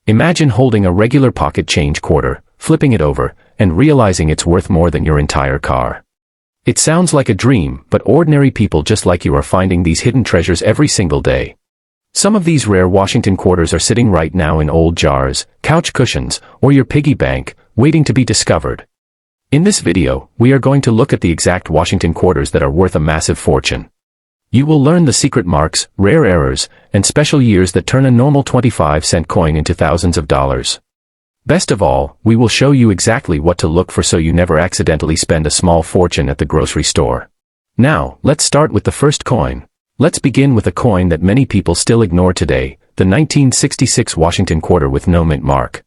Imagine holding a regular pocket change quarter, flipping it over, and realizing it's worth more than your entire car. It sounds like a dream, but ordinary people just like you are finding these hidden treasures every single day. Some of these rare Washington quarters are sitting right now in old jars, couch cushions, or your piggy bank, waiting to be discovered. In this video, we are going to look at the exact Washington quarters that are worth a massive fortune. You will learn the secret marks, rare errors, and special years that turn a normal 25-cent coin into thousands of dollars. Best of all, we will show you exactly what to look for so you never accidentally spend a small fortune at the grocery store. Now, let's start with the first coin. Let's begin with a coin that many people still ignore today, the 1966 Washington quarter with no mint mark.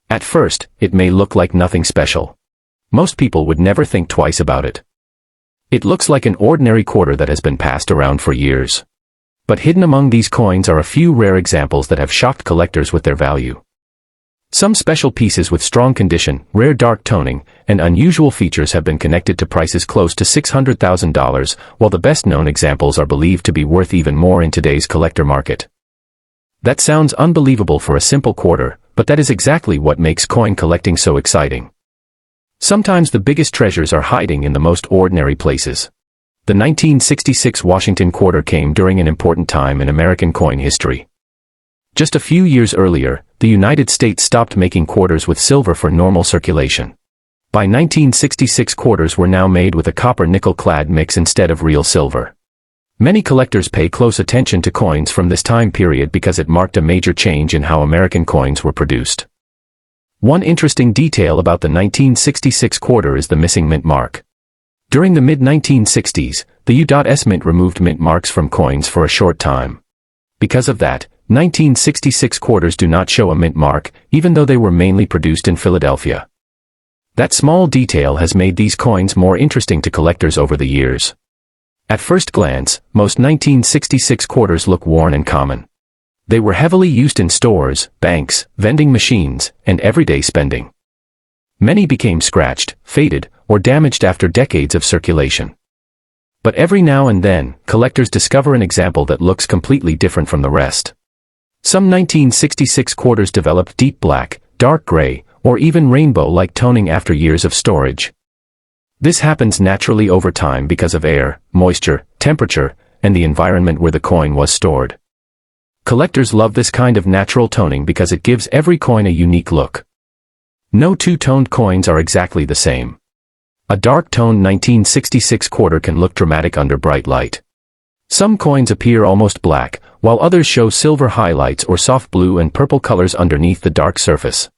At first, it may look like nothing special. Most people would never think twice about it. It looks like an ordinary quarter that has been passed around for years. But hidden among these coins are a few rare examples that have shocked collectors with their value. Some special pieces with strong condition, rare dark toning, and unusual features have been connected to prices close to $600,000, while the best-known examples are believed to be worth even more in today's collector market. That sounds unbelievable for a simple quarter, but that is exactly what makes coin collecting so exciting. Sometimes the biggest treasures are hiding in the most ordinary places. The 1966 Washington quarter came during an important time in American coin history. Just a few years earlier, the United States stopped making quarters with silver for normal circulation. By 1966, quarters were now made with a copper-nickel-clad mix instead of real silver. Many collectors pay close attention to coins from this time period because it marked a major change in how American coins were produced. One interesting detail about the 1966 quarter is the missing mint mark. During the mid-1960s, the U.S. Mint removed mint marks from coins for a short time. Because of that, 1966 quarters do not show a mint mark, even though they were mainly produced in Philadelphia. That small detail has made these coins more interesting to collectors over the years. At first glance, most 1966 quarters look worn and common. They were heavily used in stores, banks, vending machines, and everyday spending. Many became scratched, faded, or damaged after decades of circulation. But every now and then, collectors discover an example that looks completely different from the rest. Some 1966 quarters develop deep black, dark gray, or even rainbow-like toning after years of storage. This happens naturally over time because of air, moisture, temperature, and the environment where the coin was stored. Collectors love this kind of natural toning because it gives every coin a unique look. No two-toned coins are exactly the same. A dark-toned 1966 quarter can look dramatic under bright light. Some coins appear almost black, while others show silver highlights or soft blue and purple colors underneath the dark surface.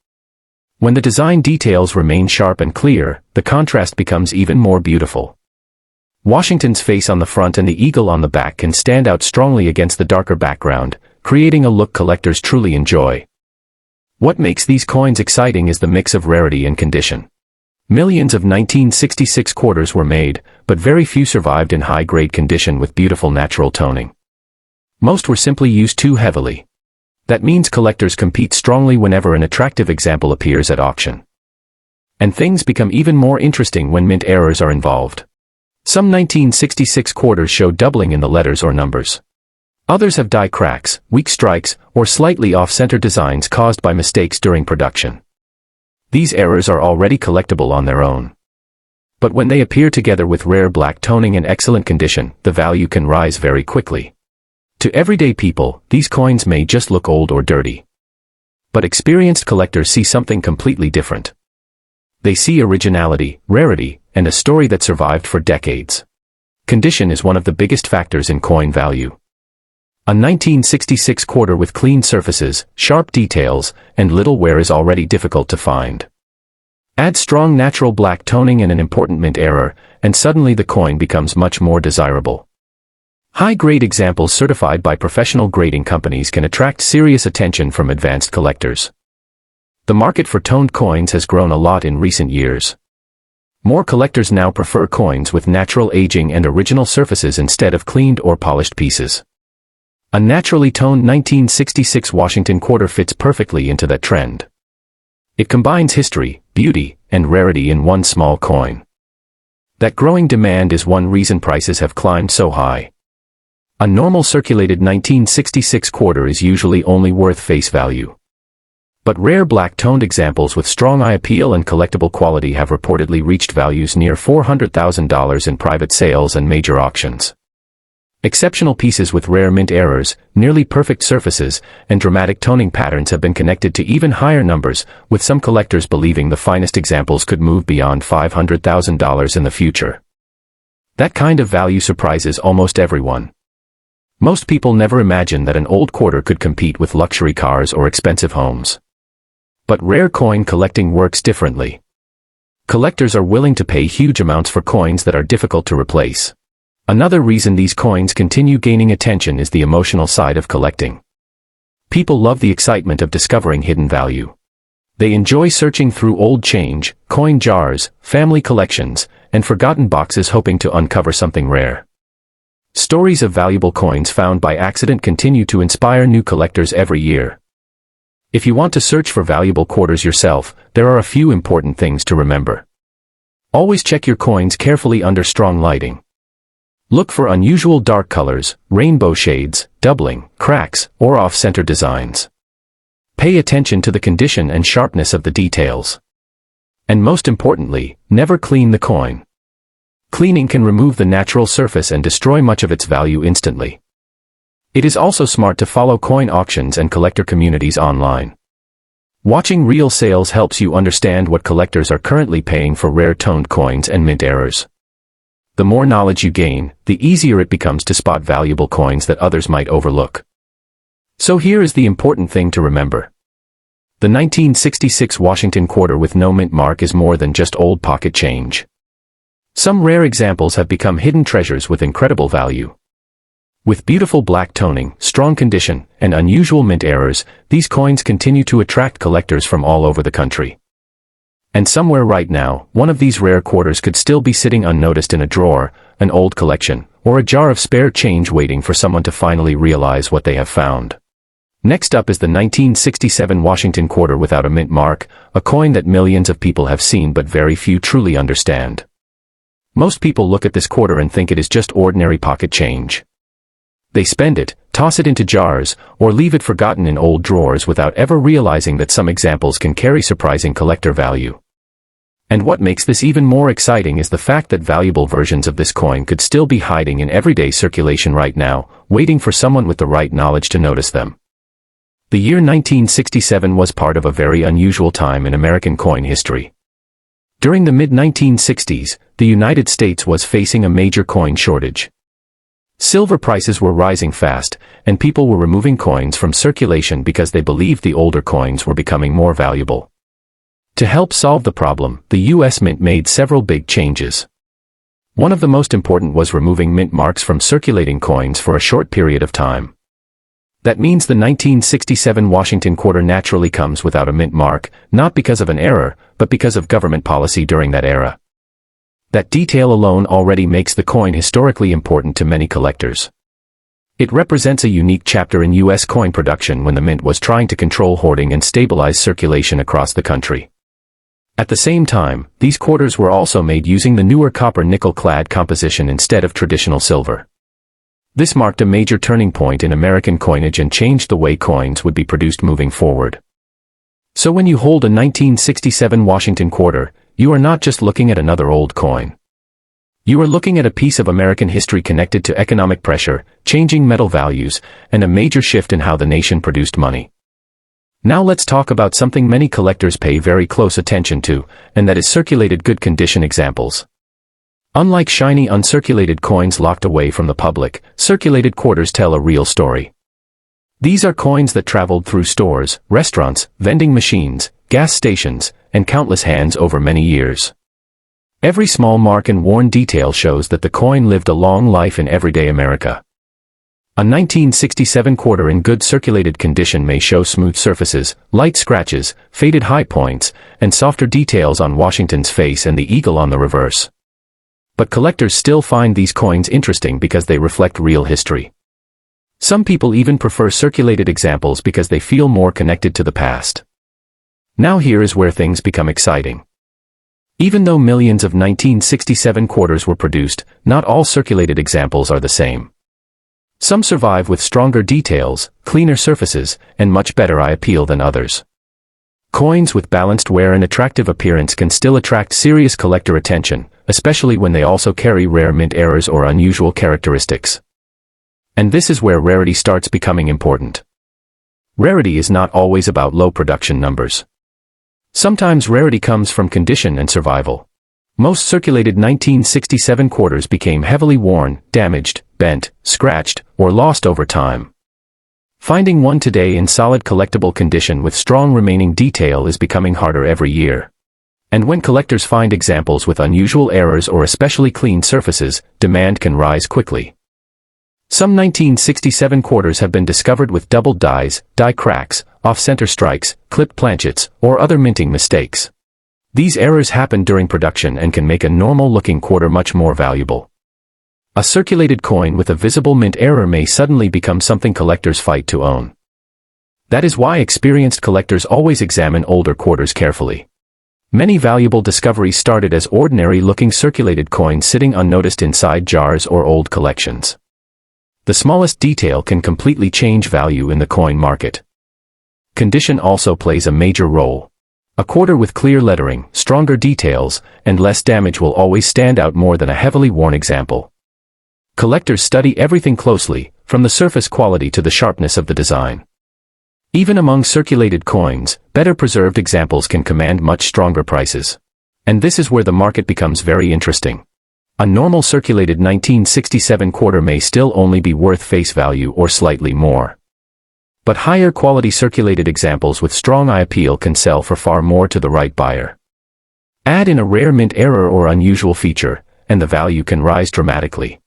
When the design details remain sharp and clear, the contrast becomes even more beautiful. Washington's face on the front and the eagle on the back can stand out strongly against the darker background, creating a look collectors truly enjoy. What makes these coins exciting is the mix of rarity and condition. Millions of 1966 quarters were made, but very few survived in high-grade condition with beautiful natural toning. Most were simply used too heavily. That means collectors compete strongly whenever an attractive example appears at auction. And things become even more interesting when mint errors are involved. Some 1966 quarters show doubling in the letters or numbers. Others have die cracks, weak strikes, or slightly off-center designs caused by mistakes during production. These errors are already collectible on their own. But when they appear together with rare black toning and excellent condition, the value can rise very quickly. To everyday people, these coins may just look old or dirty. But experienced collectors see something completely different. They see originality, rarity, and a story that survived for decades. Condition is one of the biggest factors in coin value. A 1966 quarter with clean surfaces, sharp details, and little wear is already difficult to find. Add strong natural black toning and an important mint error, and suddenly the coin becomes much more desirable. High-grade examples certified by professional grading companies can attract serious attention from advanced collectors. The market for toned coins has grown a lot in recent years. More collectors now prefer coins with natural aging and original surfaces instead of cleaned or polished pieces. A naturally toned 1966 Washington quarter fits perfectly into that trend. It combines history, beauty, and rarity in one small coin. That growing demand is one reason prices have climbed so high. A normal circulated 1966 quarter is usually only worth face value. But rare black-toned examples with strong eye appeal and collectible quality have reportedly reached values near $400,000 in private sales and major auctions. Exceptional pieces with rare mint errors, nearly perfect surfaces, and dramatic toning patterns have been connected to even higher numbers, with some collectors believing the finest examples could move beyond $500,000 in the future. That kind of value surprises almost everyone. Most people never imagine that an old quarter could compete with luxury cars or expensive homes. But rare coin collecting works differently. Collectors are willing to pay huge amounts for coins that are difficult to replace. Another reason these coins continue gaining attention is the emotional side of collecting. People love the excitement of discovering hidden value. They enjoy searching through old change, coin jars, family collections, and forgotten boxes hoping to uncover something rare. Stories of valuable coins found by accident continue to inspire new collectors every year. If you want to search for valuable quarters yourself, there are a few important things to remember. Always check your coins carefully under strong lighting. Look for unusual dark colors, rainbow shades, doubling, cracks, or off-center designs. Pay attention to the condition and sharpness of the details. And most importantly, never clean the coin. Cleaning can remove the natural surface and destroy much of its value instantly. It is also smart to follow coin auctions and collector communities online. Watching real sales helps you understand what collectors are currently paying for rare-toned coins and mint errors. The more knowledge you gain, the easier it becomes to spot valuable coins that others might overlook. So here is the important thing to remember. The 1966 Washington quarter with no mint mark is more than just old pocket change. Some rare examples have become hidden treasures with incredible value. With beautiful black toning, strong condition, and unusual mint errors, these coins continue to attract collectors from all over the country. And somewhere right now, one of these rare quarters could still be sitting unnoticed in a drawer, an old collection, or a jar of spare change waiting for someone to finally realize what they have found. Next up is the 1967 Washington quarter without a mint mark, a coin that millions of people have seen but very few truly understand. Most people look at this quarter and think it is just ordinary pocket change. They spend it, toss it into jars, or leave it forgotten in old drawers without ever realizing that some examples can carry surprising collector value. And what makes this even more exciting is the fact that valuable versions of this coin could still be hiding in everyday circulation right now, waiting for someone with the right knowledge to notice them. The year 1967 was part of a very unusual time in American coin history. During the mid-1960s, the United States was facing a major coin shortage. Silver prices were rising fast, and people were removing coins from circulation because they believed the older coins were becoming more valuable. To help solve the problem, the U.S. Mint made several big changes. One of the most important was removing mint marks from circulating coins for a short period of time. That means the 1967 Washington quarter naturally comes without a mint mark, not because of an error, but because of government policy during that era. That detail alone already makes the coin historically important to many collectors. It represents a unique chapter in U.S. coin production when the mint was trying to control hoarding and stabilize circulation across the country. At the same time, these quarters were also made using the newer copper nickel-clad composition instead of traditional silver. This marked a major turning point in American coinage and changed the way coins would be produced moving forward. So when you hold a 1967 Washington quarter, you are not just looking at another old coin. You are looking at a piece of American history connected to economic pressure, changing metal values, and a major shift in how the nation produced money. Now let's talk about something many collectors pay very close attention to, and that is circulated good condition examples. Unlike shiny uncirculated coins locked away from the public, circulated quarters tell a real story. These are coins that traveled through stores, restaurants, vending machines, gas stations, and countless hands over many years. Every small mark and worn detail shows that the coin lived a long life in everyday America. A 1967 quarter in good circulated condition may show smooth surfaces, light scratches, faded high points, and softer details on Washington's face and the eagle on the reverse. But collectors still find these coins interesting because they reflect real history. Some people even prefer circulated examples because they feel more connected to the past. Now here is where things become exciting. Even though millions of 1967 quarters were produced, not all circulated examples are the same. Some survive with stronger details, cleaner surfaces, and much better eye appeal than others. Coins with balanced wear and attractive appearance can still attract serious collector attention, especially when they also carry rare mint errors or unusual characteristics. And this is where rarity starts becoming important. Rarity is not always about low production numbers. Sometimes rarity comes from condition and survival. Most circulated 1967 quarters became heavily worn, damaged, bent, scratched, or lost over time. Finding one today in solid collectible condition with strong remaining detail is becoming harder every year. And when collectors find examples with unusual errors or especially clean surfaces, demand can rise quickly. Some 1967 quarters have been discovered with doubled dies, die cracks, off-center strikes, clipped planchets, or other minting mistakes. These errors happen during production and can make a normal-looking quarter much more valuable. A circulated coin with a visible mint error may suddenly become something collectors fight to own. That is why experienced collectors always examine older quarters carefully. Many valuable discoveries started as ordinary-looking circulated coins sitting unnoticed inside jars or old collections. The smallest detail can completely change value in the coin market. Condition also plays a major role. A quarter with clear lettering, stronger details, and less damage will always stand out more than a heavily worn example. Collectors study everything closely, from the surface quality to the sharpness of the design. Even among circulated coins, better preserved examples can command much stronger prices. And this is where the market becomes very interesting. A normal circulated 1967 quarter may still only be worth face value or slightly more. But higher quality circulated examples with strong eye appeal can sell for far more to the right buyer. Add in a rare mint error or unusual feature, and the value can rise dramatically.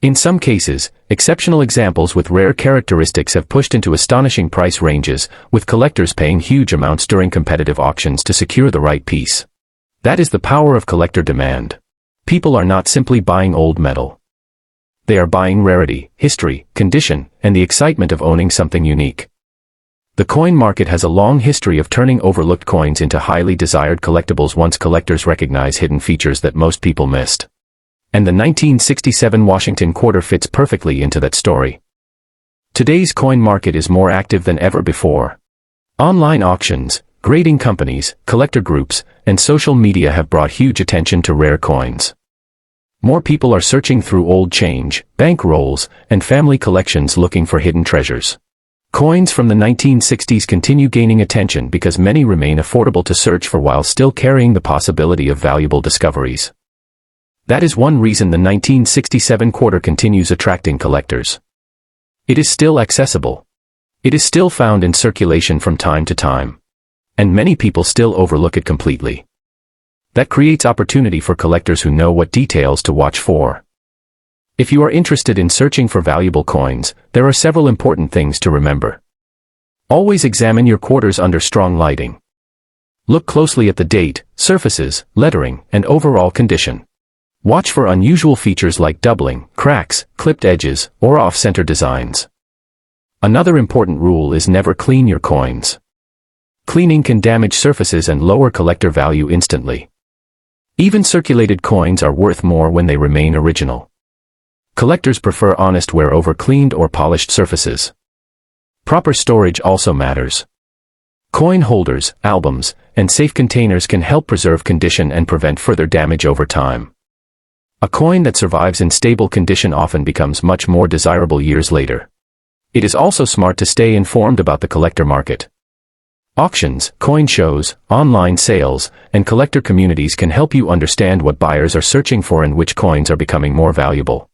In some cases, exceptional examples with rare characteristics have pushed into astonishing price ranges, with collectors paying huge amounts during competitive auctions to secure the right piece. That is the power of collector demand. People are not simply buying old metal. They are buying rarity, history, condition, and the excitement of owning something unique. The coin market has a long history of turning overlooked coins into highly desired collectibles once collectors recognize hidden features that most people missed. And the 1967 Washington quarter fits perfectly into that story. Today's coin market is more active than ever before. Online auctions, grading companies, collector groups, and social media have brought huge attention to rare coins. More people are searching through old change, bank rolls, and family collections looking for hidden treasures. Coins from the 1960s continue gaining attention because many remain affordable to search for while still carrying the possibility of valuable discoveries. That is one reason the 1967 quarter continues attracting collectors. It is still accessible. It is still found in circulation from time to time. And many people still overlook it completely. That creates opportunity for collectors who know what details to watch for. If you are interested in searching for valuable coins, there are several important things to remember. Always examine your quarters under strong lighting. Look closely at the date, surfaces, lettering, and overall condition. Watch for unusual features like doubling, cracks, clipped edges, or off-center designs. Another important rule is never clean your coins. Cleaning can damage surfaces and lower collector value instantly. Even circulated coins are worth more when they remain original. Collectors prefer honest wear over cleaned or polished surfaces. Proper storage also matters. Coin holders, albums, and safe containers can help preserve condition and prevent further damage over time. A coin that survives in stable condition often becomes much more desirable years later. It is also smart to stay informed about the collector market. Auctions, coin shows, online sales, and collector communities can help you understand what buyers are searching for and which coins are becoming more valuable.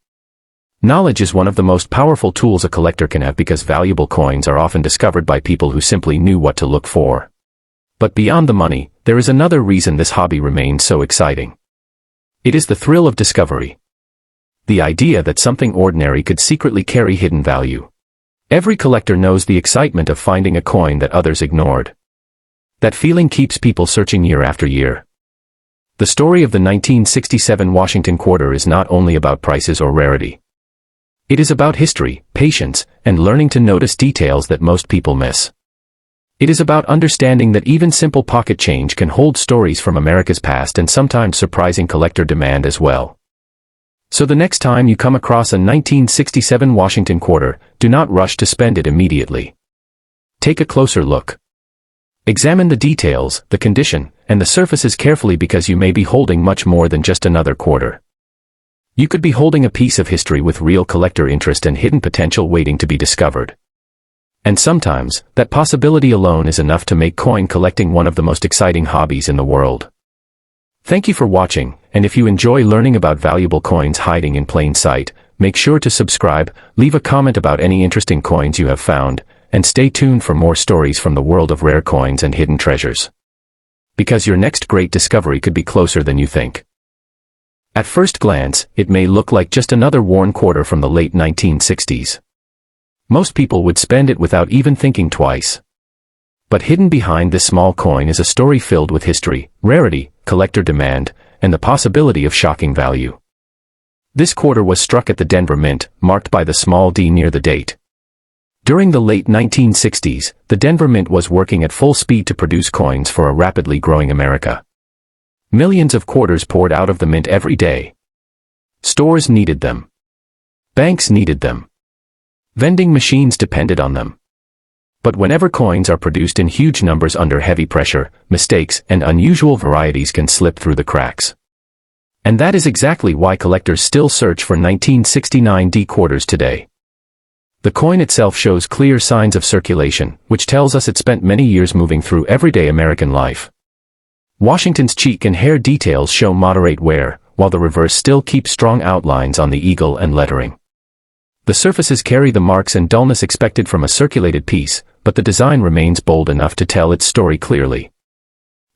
Knowledge is one of the most powerful tools a collector can have because valuable coins are often discovered by people who simply knew what to look for. But beyond the money, there is another reason this hobby remains so exciting. It is the thrill of discovery. The idea that something ordinary could secretly carry hidden value. Every collector knows the excitement of finding a coin that others ignored. That feeling keeps people searching year after year. The story of the 1967 Washington quarter is not only about prices or rarity. It is about history, patience, and learning to notice details that most people miss. It is about understanding that even simple pocket change can hold stories from America's past and sometimes surprising collector demand as well. So the next time you come across a 1967 Washington quarter, do not rush to spend it immediately. Take a closer look. Examine the details, the condition, and the surfaces carefully because you may be holding much more than just another quarter. You could be holding a piece of history with real collector interest and hidden potential waiting to be discovered. And sometimes, that possibility alone is enough to make coin collecting one of the most exciting hobbies in the world. Thank you for watching, and if you enjoy learning about valuable coins hiding in plain sight, make sure to subscribe, leave a comment about any interesting coins you have found, and stay tuned for more stories from the world of rare coins and hidden treasures. Because your next great discovery could be closer than you think. At first glance, it may look like just another worn quarter from the late 1960s. Most people would spend it without even thinking twice. But hidden behind this small coin is a story filled with history, rarity, collector demand, and the possibility of shocking value. This quarter was struck at the Denver Mint, marked by the small d near the date. During the late 1960s, the Denver Mint was working at full speed to produce coins for a rapidly growing America. Millions of quarters poured out of the mint every day. Stores needed them. Banks needed them. Vending machines depended on them. But whenever coins are produced in huge numbers under heavy pressure, mistakes and unusual varieties can slip through the cracks. And that is exactly why collectors still search for 1969 D quarters today. The coin itself shows clear signs of circulation, which tells us it spent many years moving through everyday American life. Washington's cheek and hair details show moderate wear, while the reverse still keeps strong outlines on the eagle and lettering. The surfaces carry the marks and dullness expected from a circulated piece, but the design remains bold enough to tell its story clearly.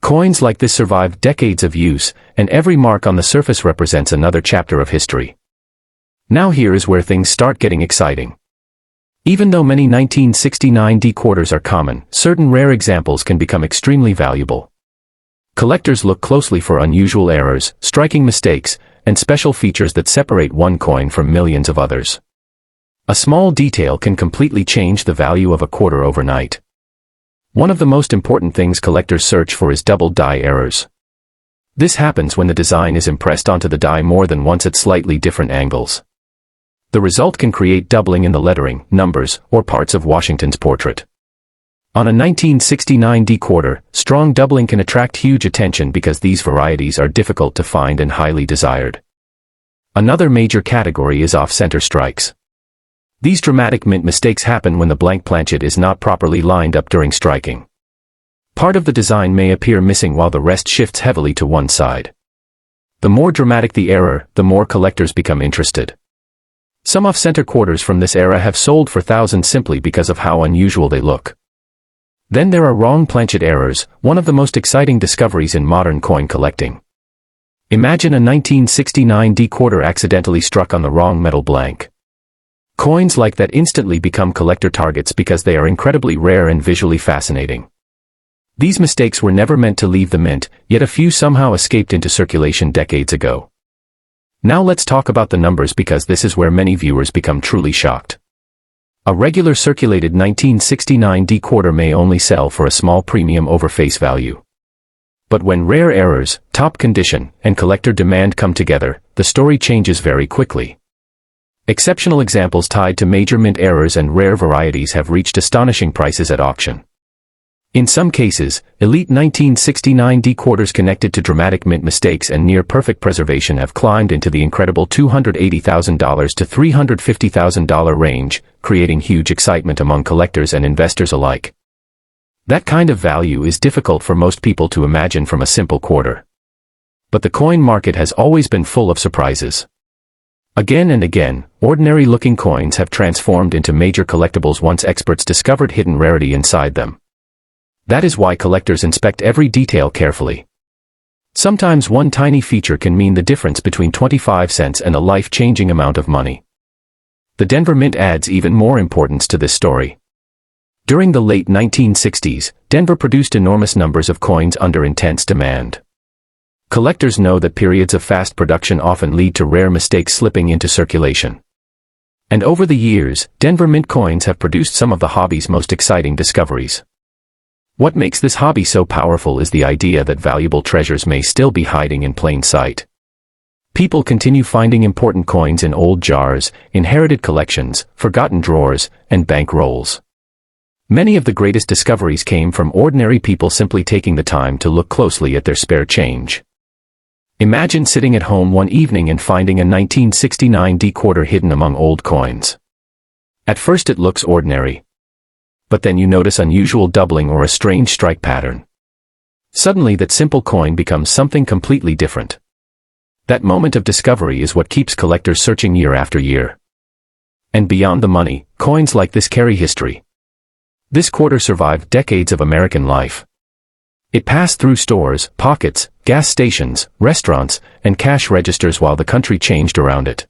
Coins like this survive decades of use, and every mark on the surface represents another chapter of history. Now here is where things start getting exciting. Even though many 1969 D quarters are common, certain rare examples can become extremely valuable. Collectors look closely for unusual errors, striking mistakes, and special features that separate one coin from millions of others. A small detail can completely change the value of a quarter overnight. One of the most important things collectors search for is double die errors. This happens when the design is impressed onto the die more than once at slightly different angles. The result can create doubling in the lettering, numbers, or parts of Washington's portrait. On a 1969 D quarter, strong doubling can attract huge attention because these varieties are difficult to find and highly desired. Another major category is off-center strikes. These dramatic mint mistakes happen when the blank planchet is not properly lined up during striking. Part of the design may appear missing while the rest shifts heavily to one side. The more dramatic the error, the more collectors become interested. Some off-center quarters from this era have sold for thousands simply because of how unusual they look. Then there are wrong planchet errors, one of the most exciting discoveries in modern coin collecting. Imagine a 1969 D quarter accidentally struck on the wrong metal blank. Coins like that instantly become collector targets because they are incredibly rare and visually fascinating. These mistakes were never meant to leave the mint, yet a few somehow escaped into circulation decades ago. Now let's talk about the numbers because this is where many viewers become truly shocked. A regular circulated 1969 D quarter may only sell for a small premium over face value. But when rare errors, top condition, and collector demand come together, the story changes very quickly. Exceptional examples tied to major mint errors and rare varieties have reached astonishing prices at auction. In some cases, elite 1969 D quarters connected to dramatic mint mistakes and near-perfect preservation have climbed into the incredible $280,000 to $350,000 range, creating huge excitement among collectors and investors alike. That kind of value is difficult for most people to imagine from a simple quarter. But the coin market has always been full of surprises. Again and again, ordinary-looking coins have transformed into major collectibles once experts discovered hidden rarity inside them. That is why collectors inspect every detail carefully. Sometimes one tiny feature can mean the difference between 25 cents and a life-changing amount of money. The Denver Mint adds even more importance to this story. During the late 1960s, Denver produced enormous numbers of coins under intense demand. Collectors know that periods of fast production often lead to rare mistakes slipping into circulation. And over the years, Denver Mint coins have produced some of the hobby's most exciting discoveries. What makes this hobby so powerful is the idea that valuable treasures may still be hiding in plain sight. People continue finding important coins in old jars, inherited collections, forgotten drawers, and bank rolls. Many of the greatest discoveries came from ordinary people simply taking the time to look closely at their spare change. Imagine sitting at home one evening and finding a 1969 D quarter hidden among old coins. At first it looks ordinary. But then you notice unusual doubling or a strange strike pattern. Suddenly that simple coin becomes something completely different. That moment of discovery is what keeps collectors searching year after year. And beyond the money, coins like this carry history. This quarter survived decades of American life. It passed through stores, pockets, gas stations, restaurants, and cash registers while the country changed around it.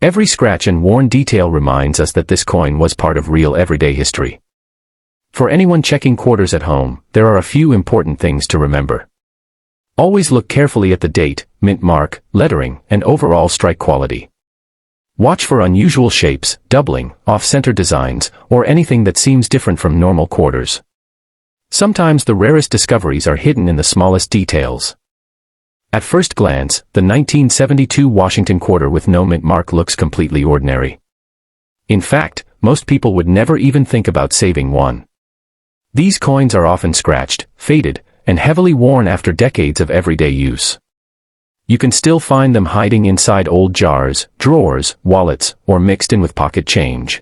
Every scratch and worn detail reminds us that this coin was part of real everyday history. For anyone checking quarters at home, there are a few important things to remember. Always look carefully at the date, mint mark, lettering, and overall strike quality. Watch for unusual shapes, doubling, off-center designs, or anything that seems different from normal quarters. Sometimes the rarest discoveries are hidden in the smallest details. At first glance, the 1972 Washington quarter with no mint mark looks completely ordinary. In fact, most people would never even think about saving one. These coins are often scratched, faded, and heavily worn after decades of everyday use. You can still find them hiding inside old jars, drawers, wallets, or mixed in with pocket change.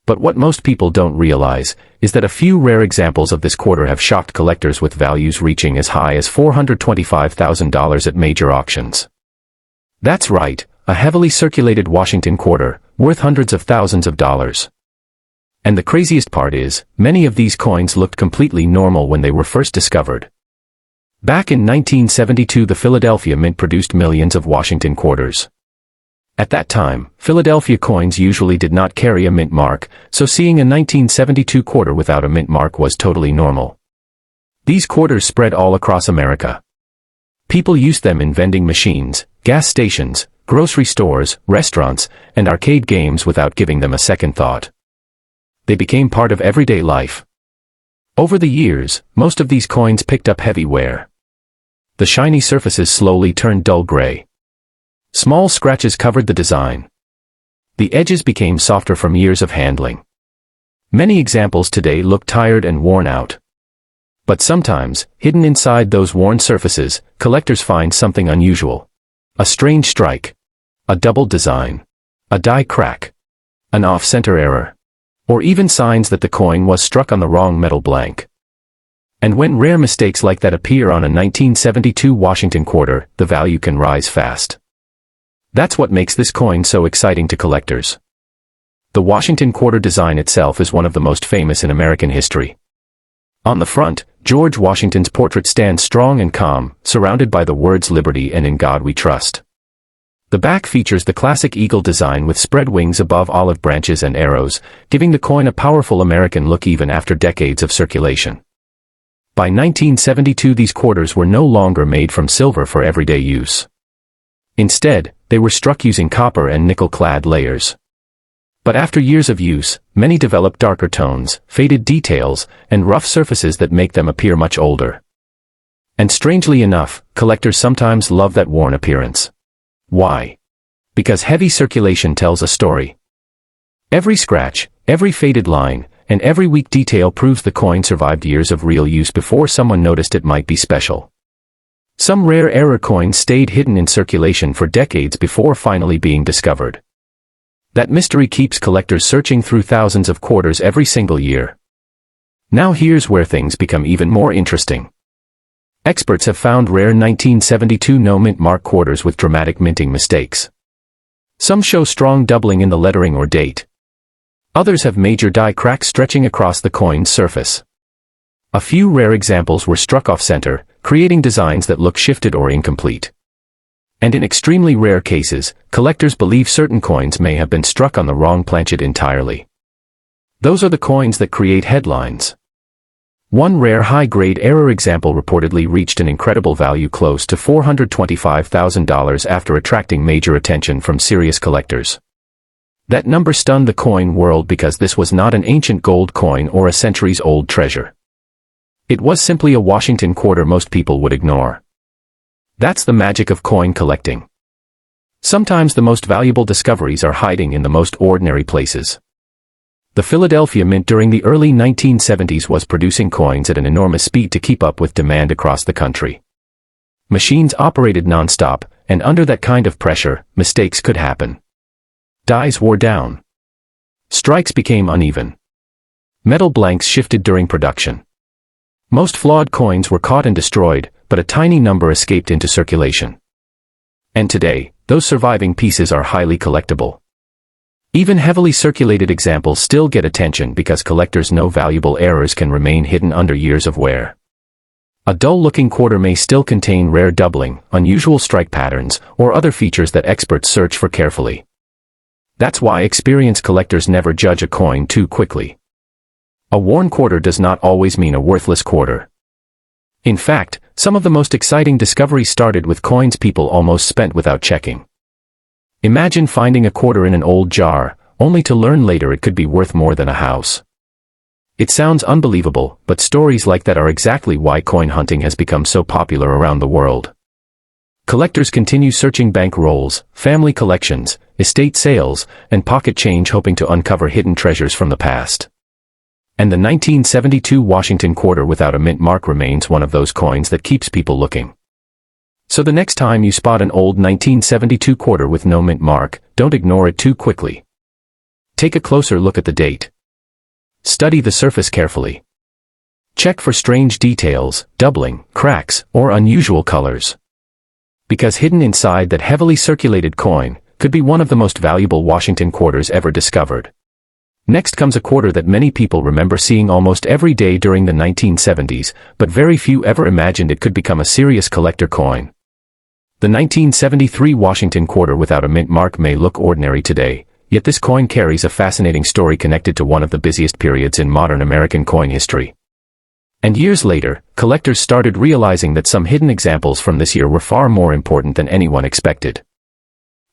But what most people don't realize is that a few rare examples of this quarter have shocked collectors with values reaching as high as $425,000 at major auctions. That's right, a heavily circulated Washington quarter, worth hundreds of thousands of dollars. And the craziest part is, many of these coins looked completely normal when they were first discovered. Back in 1972, the Philadelphia Mint produced millions of Washington quarters. At that time, Philadelphia coins usually did not carry a mint mark, so seeing a 1972 quarter without a mint mark was totally normal. These quarters spread all across America. People used them in vending machines, gas stations, grocery stores, restaurants, and arcade games without giving them a second thought. They became part of everyday life. Over the years, most of these coins picked up heavy wear. The shiny surfaces slowly turned dull gray. Small scratches covered the design. The edges became softer from years of handling. Many examples today look tired and worn out. But sometimes, hidden inside those worn surfaces, collectors find something unusual. A strange strike. A double design. A die crack. An off-center error. Or even signs that the coin was struck on the wrong metal blank. And when rare mistakes like that appear on a 1972 Washington quarter, the value can rise fast. That's what makes this coin so exciting to collectors. The Washington quarter design itself is one of the most famous in American history. On the front, George Washington's portrait stands strong and calm, surrounded by the words "Liberty and in God We Trust." The back features the classic eagle design with spread wings above olive branches and arrows, giving the coin a powerful American look even after decades of circulation. By 1972, these quarters were no longer made from silver for everyday use. Instead, they were struck using copper and nickel-clad layers. But after years of use, many developed darker tones, faded details, and rough surfaces that make them appear much older. And strangely enough, collectors sometimes love that worn appearance. Why? Because heavy circulation tells a story. Every scratch, every faded line, and every weak detail proves the coin survived years of real use before someone noticed it might be special. Some rare error coins stayed hidden in circulation for decades before finally being discovered. That mystery keeps collectors searching through thousands of quarters every single year. Now here's where things become even more interesting. Experts have found rare 1972 no-mint mark quarters with dramatic minting mistakes. Some show strong doubling in the lettering or date. Others have major die cracks stretching across the coin's surface. A few rare examples were struck off-center, creating designs that look shifted or incomplete. And in extremely rare cases, collectors believe certain coins may have been struck on the wrong planchet entirely. Those are the coins that create headlines. One rare high-grade error example reportedly reached an incredible value close to $425,000 after attracting major attention from serious collectors. That number stunned the coin world because this was not an ancient gold coin or a centuries-old treasure. It was simply a Washington quarter most people would ignore. That's the magic of coin collecting. Sometimes the most valuable discoveries are hiding in the most ordinary places. The Philadelphia Mint during the early 1970s was producing coins at an enormous speed to keep up with demand across the country. Machines operated non-stop, and under that kind of pressure, mistakes could happen. Dies wore down. Strikes became uneven. Metal blanks shifted during production. Most flawed coins were caught and destroyed, but a tiny number escaped into circulation. And today, those surviving pieces are highly collectible. Even heavily circulated examples still get attention because collectors know valuable errors can remain hidden under years of wear. A dull-looking quarter may still contain rare doubling, unusual strike patterns, or other features that experts search for carefully. That's why experienced collectors never judge a coin too quickly. A worn quarter does not always mean a worthless quarter. In fact, some of the most exciting discoveries started with coins people almost spent without checking. Imagine finding a quarter in an old jar, only to learn later it could be worth more than a house. It sounds unbelievable, but stories like that are exactly why coin hunting has become so popular around the world. Collectors continue searching bank rolls, family collections, estate sales, and pocket change hoping to uncover hidden treasures from the past. And the 1972 Washington quarter without a mint mark remains one of those coins that keeps people looking. So the next time you spot an old 1972 quarter with no mint mark, don't ignore it too quickly. Take a closer look at the date. Study the surface carefully. Check for strange details, doubling, cracks, or unusual colors. Because hidden inside that heavily circulated coin could be one of the most valuable Washington quarters ever discovered. Next comes a quarter that many people remember seeing almost every day during the 1970s, but very few ever imagined it could become a serious collector coin. The 1973 Washington quarter without a mint mark may look ordinary today, yet this coin carries a fascinating story connected to one of the busiest periods in modern American coin history. And years later, collectors started realizing that some hidden examples from this year were far more important than anyone expected.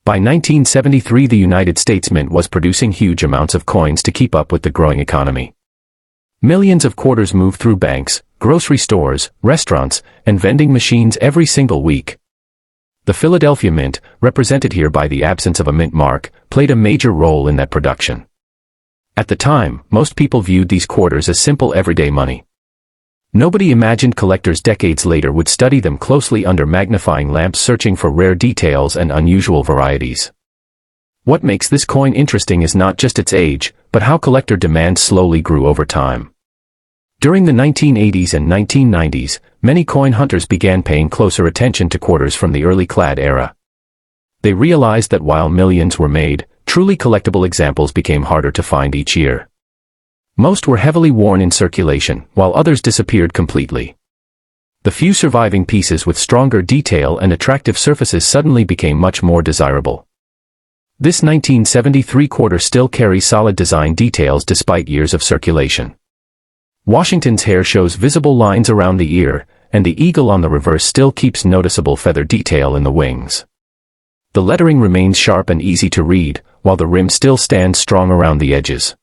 By 1973, the United States Mint was producing huge amounts of coins to keep up with the growing economy. Millions of quarters moved through banks, grocery stores, restaurants, and vending machines every single week. The Philadelphia Mint, represented here by the absence of a mint mark, played a major role in that production. At the time, most people viewed these quarters as simple everyday money. Nobody imagined collectors decades later would study them closely under magnifying lamps searching for rare details and unusual varieties. What makes this coin interesting is not just its age, but how collector demand slowly grew over time. During the 1980s and 1990s, many coin hunters began paying closer attention to quarters from the early clad era. They realized that while millions were made, truly collectible examples became harder to find each year. Most were heavily worn in circulation, while others disappeared completely. The few surviving pieces with stronger detail and attractive surfaces suddenly became much more desirable. This 1973 quarter still carries solid design details despite years of circulation. Washington's hair shows visible lines around the ear, and the eagle on the reverse still keeps noticeable feather detail in the wings. The lettering remains sharp and easy to read, while the rim still stands strong around the edges.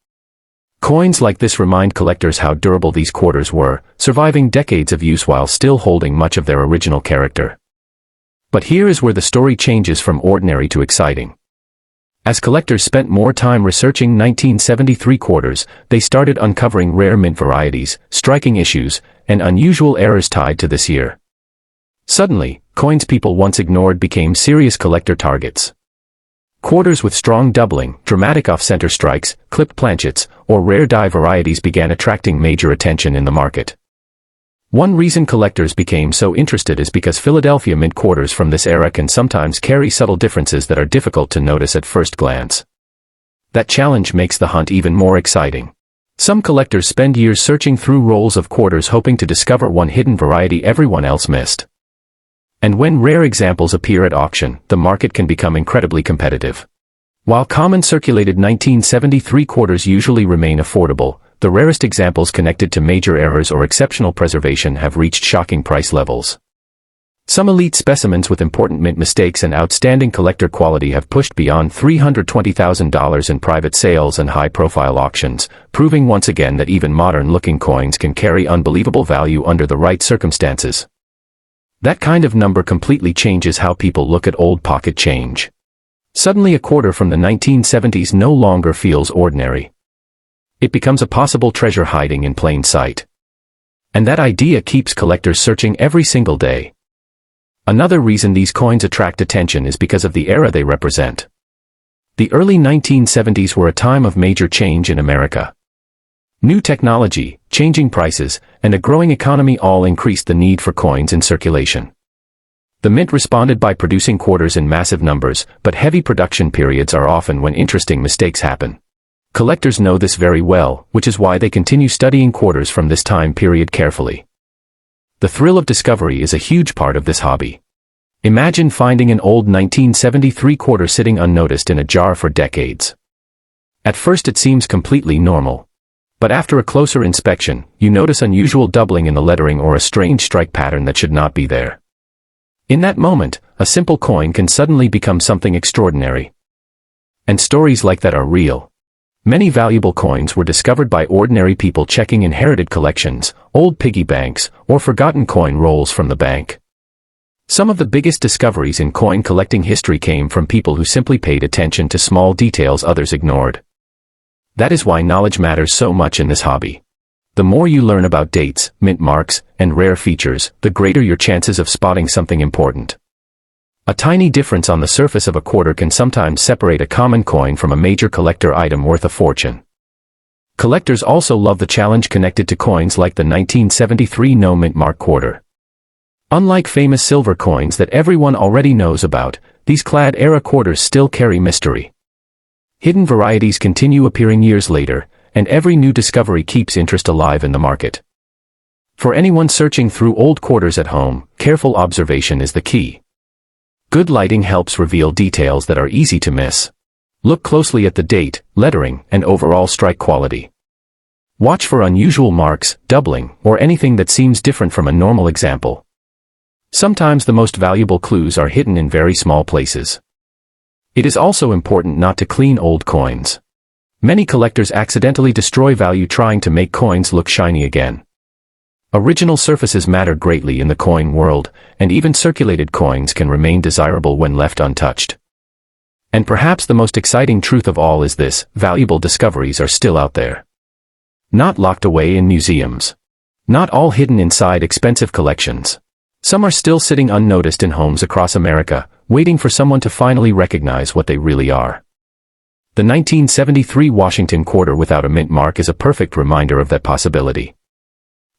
Coins like this remind collectors how durable these quarters were, surviving decades of use while still holding much of their original character. But here is where the story changes from ordinary to exciting. As collectors spent more time researching 1973 quarters, they started uncovering rare mint varieties, striking issues, and unusual errors tied to this year. Suddenly, coins people once ignored became serious collector targets. Quarters with strong doubling, dramatic off-center strikes, clipped planchets, or rare die varieties began attracting major attention in the market. One reason collectors became so interested is because Philadelphia Mint quarters from this era can sometimes carry subtle differences that are difficult to notice at first glance. That challenge makes the hunt even more exciting. Some collectors spend years searching through rolls of quarters hoping to discover one hidden variety everyone else missed. And when rare examples appear at auction, the market can become incredibly competitive. While common circulated 1973 quarters usually remain affordable, the rarest examples connected to major errors or exceptional preservation have reached shocking price levels. Some elite specimens with important mint mistakes and outstanding collector quality have pushed beyond $320,000 in private sales and high-profile auctions, proving once again that even modern-looking coins can carry unbelievable value under the right circumstances. That kind of number completely changes how people look at old pocket change. Suddenly a quarter from the 1970s no longer feels ordinary. It becomes a possible treasure hiding in plain sight. And that idea keeps collectors searching every single day. Another reason these coins attract attention is because of the era they represent. The early 1970s were a time of major change in America. New technology, changing prices, and a growing economy all increased the need for coins in circulation. The mint responded by producing quarters in massive numbers, but heavy production periods are often when interesting mistakes happen. Collectors know this very well, which is why they continue studying quarters from this time period carefully. The thrill of discovery is a huge part of this hobby. Imagine finding an old 1973 quarter sitting unnoticed in a jar for decades. At first it seems completely normal. But after a closer inspection, you notice unusual doubling in the lettering or a strange strike pattern that should not be there. In that moment, a simple coin can suddenly become something extraordinary. And stories like that are real. Many valuable coins were discovered by ordinary people checking inherited collections, old piggy banks, or forgotten coin rolls from the bank. Some of the biggest discoveries in coin collecting history came from people who simply paid attention to small details others ignored. That is why knowledge matters so much in this hobby. The more you learn about dates, mint marks, and rare features, the greater your chances of spotting something important. A tiny difference on the surface of a quarter can sometimes separate a common coin from a major collector item worth a fortune. Collectors also love the challenge connected to coins like the 1973 no mint mark quarter. Unlike famous silver coins that everyone already knows about, these clad-era quarters still carry mystery. Hidden varieties continue appearing years later, and every new discovery keeps interest alive in the market. For anyone searching through old quarters at home, careful observation is the key. Good lighting helps reveal details that are easy to miss. Look closely at the date, lettering, and overall strike quality. Watch for unusual marks, doubling, or anything that seems different from a normal example. Sometimes the most valuable clues are hidden in very small places. It is also important not to clean old coins. Many collectors accidentally destroy value trying to make coins look shiny again. Original surfaces matter greatly in the coin world, and even circulated coins can remain desirable when left untouched. And perhaps the most exciting truth of all is this: valuable discoveries are still out there. Not locked away in museums. Not all hidden inside expensive collections. Some are still sitting unnoticed in homes across America, waiting for someone to finally recognize what they really are. The 1973 Washington quarter without a mint mark is a perfect reminder of that possibility.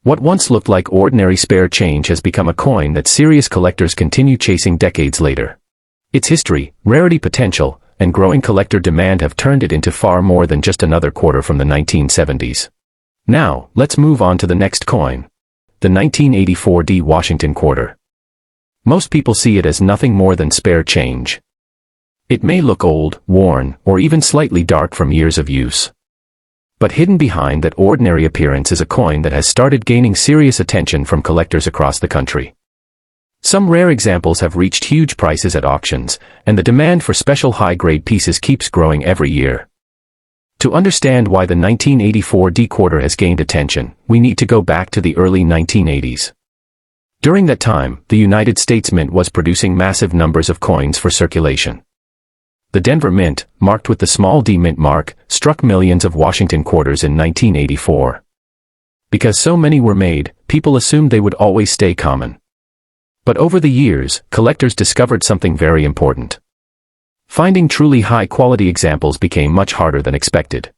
What once looked like ordinary spare change has become a coin that serious collectors continue chasing decades later. Its history, rarity potential, and growing collector demand have turned it into far more than just another quarter from the 1970s. Now, let's move on to the next coin. The 1984 Washington quarter. Most people see it as nothing more than spare change. It may look old, worn, or even slightly dark from years of use. But hidden behind that ordinary appearance is a coin that has started gaining serious attention from collectors across the country. Some rare examples have reached huge prices at auctions, and the demand for special high-grade pieces keeps growing every year. To understand why the 1984 quarter has gained attention, we need to go back to the early 1980s. During that time, the United States Mint was producing massive numbers of coins for circulation. The Denver Mint, marked with the small d mint mark, struck millions of Washington quarters in 1984. Because so many were made, people assumed they would always stay common. But over the years, collectors discovered something very important. Finding truly high-quality examples became much harder than expected.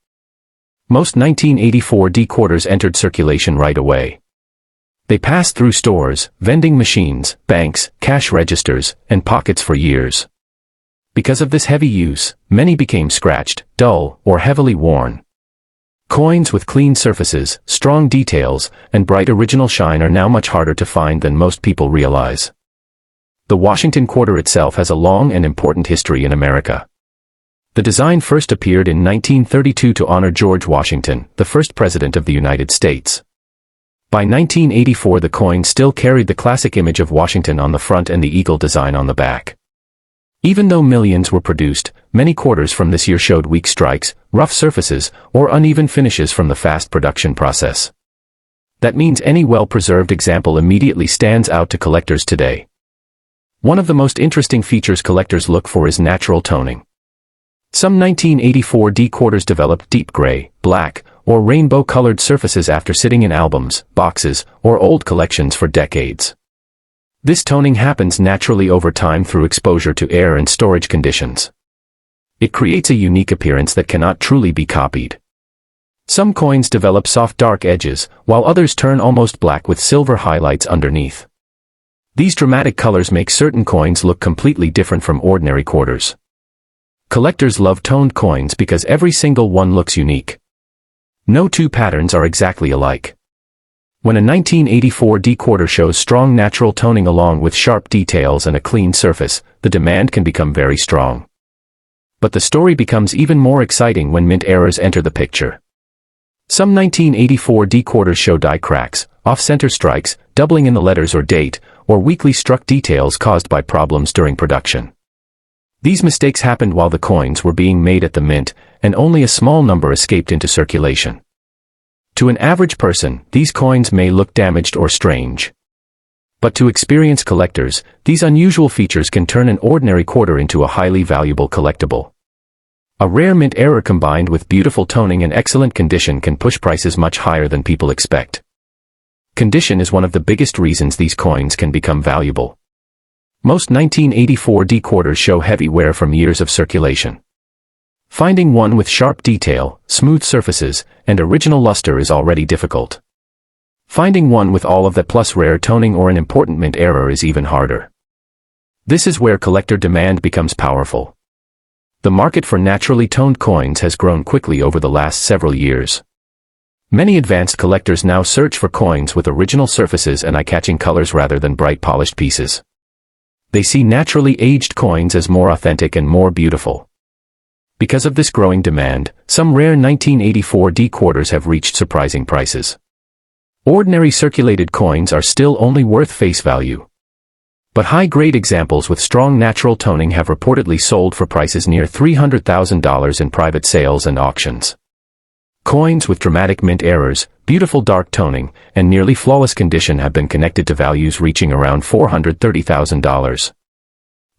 Most 1984 quarters entered circulation right away. They passed through stores, vending machines, banks, cash registers, and pockets for years. Because of this heavy use, many became scratched, dull, or heavily worn. Coins with clean surfaces, strong details, and bright original shine are now much harder to find than most people realize. The Washington quarter itself has a long and important history in America. The design first appeared in 1932 to honor George Washington, the first president of the United States. By 1984, the coin still carried the classic image of Washington on the front and the eagle design on the back. Even though millions were produced, many quarters from this year showed weak strikes, rough surfaces, or uneven finishes from the fast production process. That means any well-preserved example immediately stands out to collectors today. One of the most interesting features collectors look for is natural toning. Some 1984 quarters developed deep gray, black, or rainbow-colored surfaces after sitting in albums, boxes, or old collections for decades. This toning happens naturally over time through exposure to air and storage conditions. It creates a unique appearance that cannot truly be copied. Some coins develop soft dark edges, while others turn almost black with silver highlights underneath. These dramatic colors make certain coins look completely different from ordinary quarters. Collectors love toned coins because every single one looks unique. No two patterns are exactly alike. When a 1984 D quarter shows strong natural toning along with sharp details and a clean surface, the demand can become very strong. But the story becomes even more exciting when mint errors enter the picture. Some 1984 D quarters show die cracks, off-center strikes, doubling in the letters or date, or weakly struck details caused by problems during production. These mistakes happened while the coins were being made at the mint, and only a small number escaped into circulation. To an average person, these coins may look damaged or strange. But to experienced collectors, these unusual features can turn an ordinary quarter into a highly valuable collectible. A rare mint error combined with beautiful toning and excellent condition can push prices much higher than people expect. Condition is one of the biggest reasons these coins can become valuable. Most 1984 D quarters show heavy wear from years of circulation. Finding one with sharp detail, smooth surfaces, and original luster is already difficult. Finding one with all of that plus rare toning or an important mint error is even harder. This is where collector demand becomes powerful. The market for naturally toned coins has grown quickly over the last several years. Many advanced collectors now search for coins with original surfaces and eye-catching colors rather than bright polished pieces. They see naturally aged coins as more authentic and more beautiful. Because of this growing demand, some rare 1984 D quarters have reached surprising prices. Ordinary circulated coins are still only worth face value. But high-grade examples with strong natural toning have reportedly sold for prices near $300,000 in private sales and auctions. Coins with dramatic mint errors, beautiful dark toning, and nearly flawless condition have been connected to values reaching around $430,000.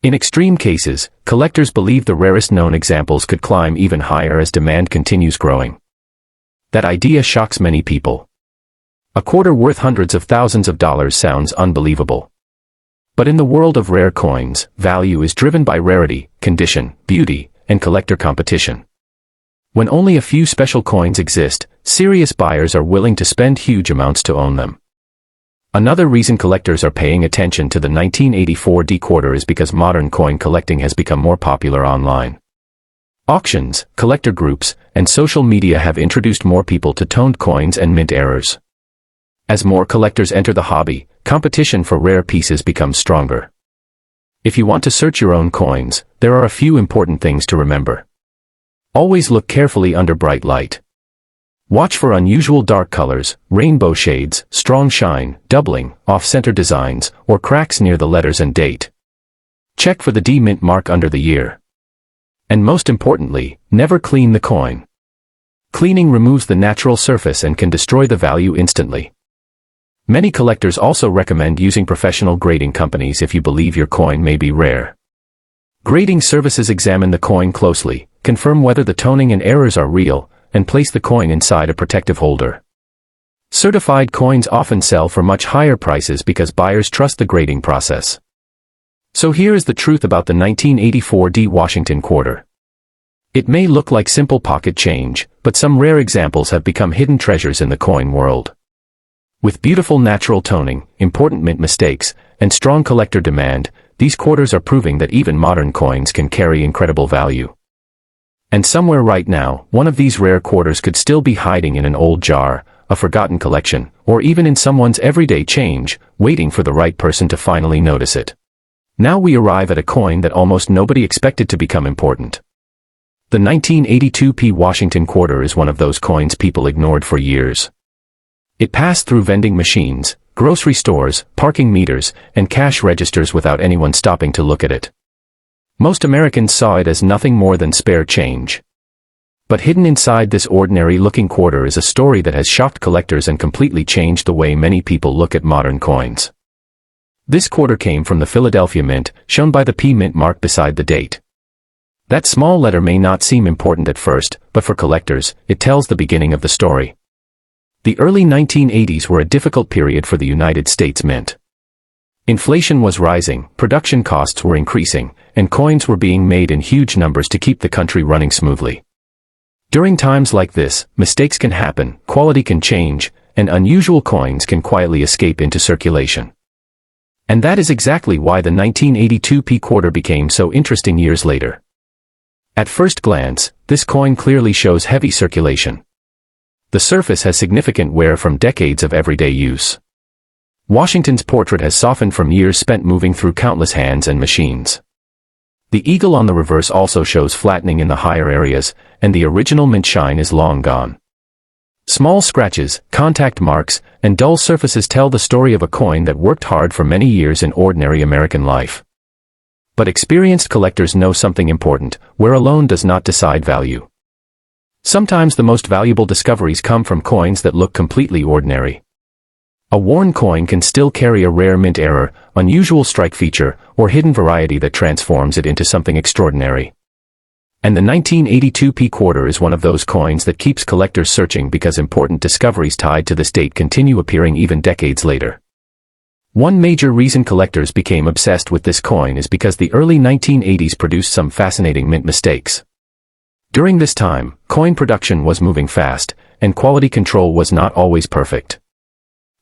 In extreme cases, collectors believe the rarest known examples could climb even higher as demand continues growing. That idea shocks many people. A quarter worth hundreds of thousands of dollars sounds unbelievable. But in the world of rare coins, value is driven by rarity, condition, beauty, and collector competition. When only a few special coins exist, serious buyers are willing to spend huge amounts to own them. Another reason collectors are paying attention to the 1984 D quarter is because modern coin collecting has become more popular online. Auctions, collector groups, and social media have introduced more people to toned coins and mint errors. As more collectors enter the hobby, competition for rare pieces becomes stronger. If you want to search your own coins, there are a few important things to remember. Always look carefully under bright light. Watch for unusual dark colors, rainbow shades, strong shine, doubling, off-center designs, or cracks near the letters and date. Check for the D mint mark under the year. And most importantly, never clean the coin. Cleaning removes the natural surface and can destroy the value instantly. Many collectors also recommend using professional grading companies if you believe your coin may be rare. Grading services examine the coin closely, confirm whether the toning and errors are real, and place the coin inside a protective holder. Certified coins often sell for much higher prices because buyers trust the grading process. So here is the truth about the 1984 D Washington quarter. It may look like simple pocket change, but some rare examples have become hidden treasures in the coin world. With beautiful natural toning, important mint mistakes, and strong collector demand, these quarters are proving that even modern coins can carry incredible value. And somewhere right now, one of these rare quarters could still be hiding in an old jar, a forgotten collection, or even in someone's everyday change, waiting for the right person to finally notice it. Now we arrive at a coin that almost nobody expected to become important. The 1982 P Washington quarter is one of those coins people ignored for years. It passed through vending machines, grocery stores, parking meters, and cash registers without anyone stopping to look at it. Most Americans saw it as nothing more than spare change. But hidden inside this ordinary-looking quarter is a story that has shocked collectors and completely changed the way many people look at modern coins. This quarter came from the Philadelphia Mint, shown by the P Mint mark beside the date. That small letter may not seem important at first, but for collectors, it tells the beginning of the story. The early 1980s were a difficult period for the United States Mint. Inflation was rising, production costs were increasing, and coins were being made in huge numbers to keep the country running smoothly. During times like this, mistakes can happen, quality can change, and unusual coins can quietly escape into circulation. And that is exactly why the 1982 P quarter became so interesting years later. At first glance, this coin clearly shows heavy circulation. The surface has significant wear from decades of everyday use. Washington's portrait has softened from years spent moving through countless hands and machines. The eagle on the reverse also shows flattening in the higher areas, and the original mint shine is long gone. Small scratches, contact marks, and dull surfaces tell the story of a coin that worked hard for many years in ordinary American life. But experienced collectors know something important: wear alone does not decide value. Sometimes the most valuable discoveries come from coins that look completely ordinary. A worn coin can still carry a rare mint error, unusual strike feature, or hidden variety that transforms it into something extraordinary. And the 1982 P quarter is one of those coins that keeps collectors searching because important discoveries tied to this date continue appearing even decades later. One major reason collectors became obsessed with this coin is because the early 1980s produced some fascinating mint mistakes. During this time, coin production was moving fast, and quality control was not always perfect.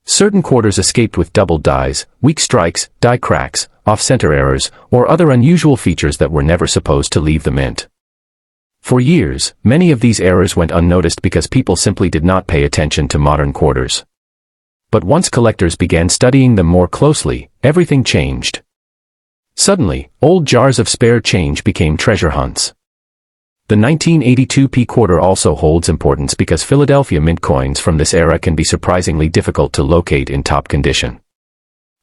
Certain quarters escaped with doubled dies, weak strikes, die cracks, off-center errors, or other unusual features that were never supposed to leave the mint. For years, many of these errors went unnoticed because people simply did not pay attention to modern quarters. But once collectors began studying them more closely, everything changed. Suddenly, old jars of spare change became treasure hunts. The 1982 P quarter also holds importance because Philadelphia mint coins from this era can be surprisingly difficult to locate in top condition.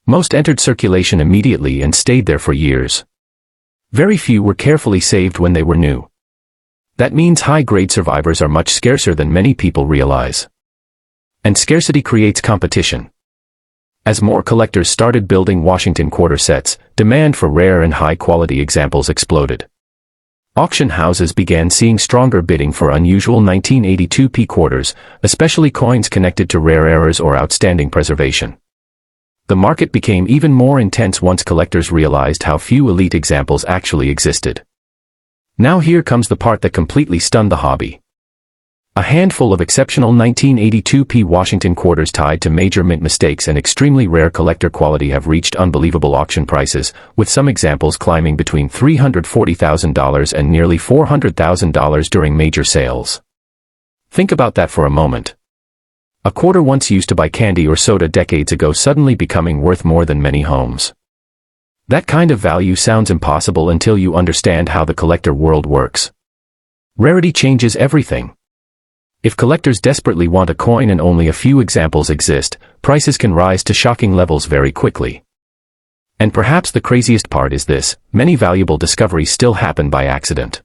Most entered circulation immediately and stayed there for years. Very few were carefully saved when they were new. That means high-grade survivors are much scarcer than many people realize. And scarcity creates competition. As more collectors started building Washington quarter sets, demand for rare and high-quality examples exploded. Auction houses began seeing stronger bidding for unusual 1982 P quarters, especially coins connected to rare errors or outstanding preservation. The market became even more intense once collectors realized how few elite examples actually existed. Now here comes the part that completely stunned the hobby. A handful of exceptional 1982 P Washington quarters tied to major mint mistakes and extremely rare collector quality have reached unbelievable auction prices, with some examples climbing between $340,000 and nearly $400,000 during major sales. Think about that for a moment. A quarter once used to buy candy or soda decades ago suddenly becoming worth more than many homes. That kind of value sounds impossible until you understand how the collector world works. Rarity changes everything. If collectors desperately want a coin and only a few examples exist, prices can rise to shocking levels very quickly. And perhaps the craziest part is this: many valuable discoveries still happen by accident.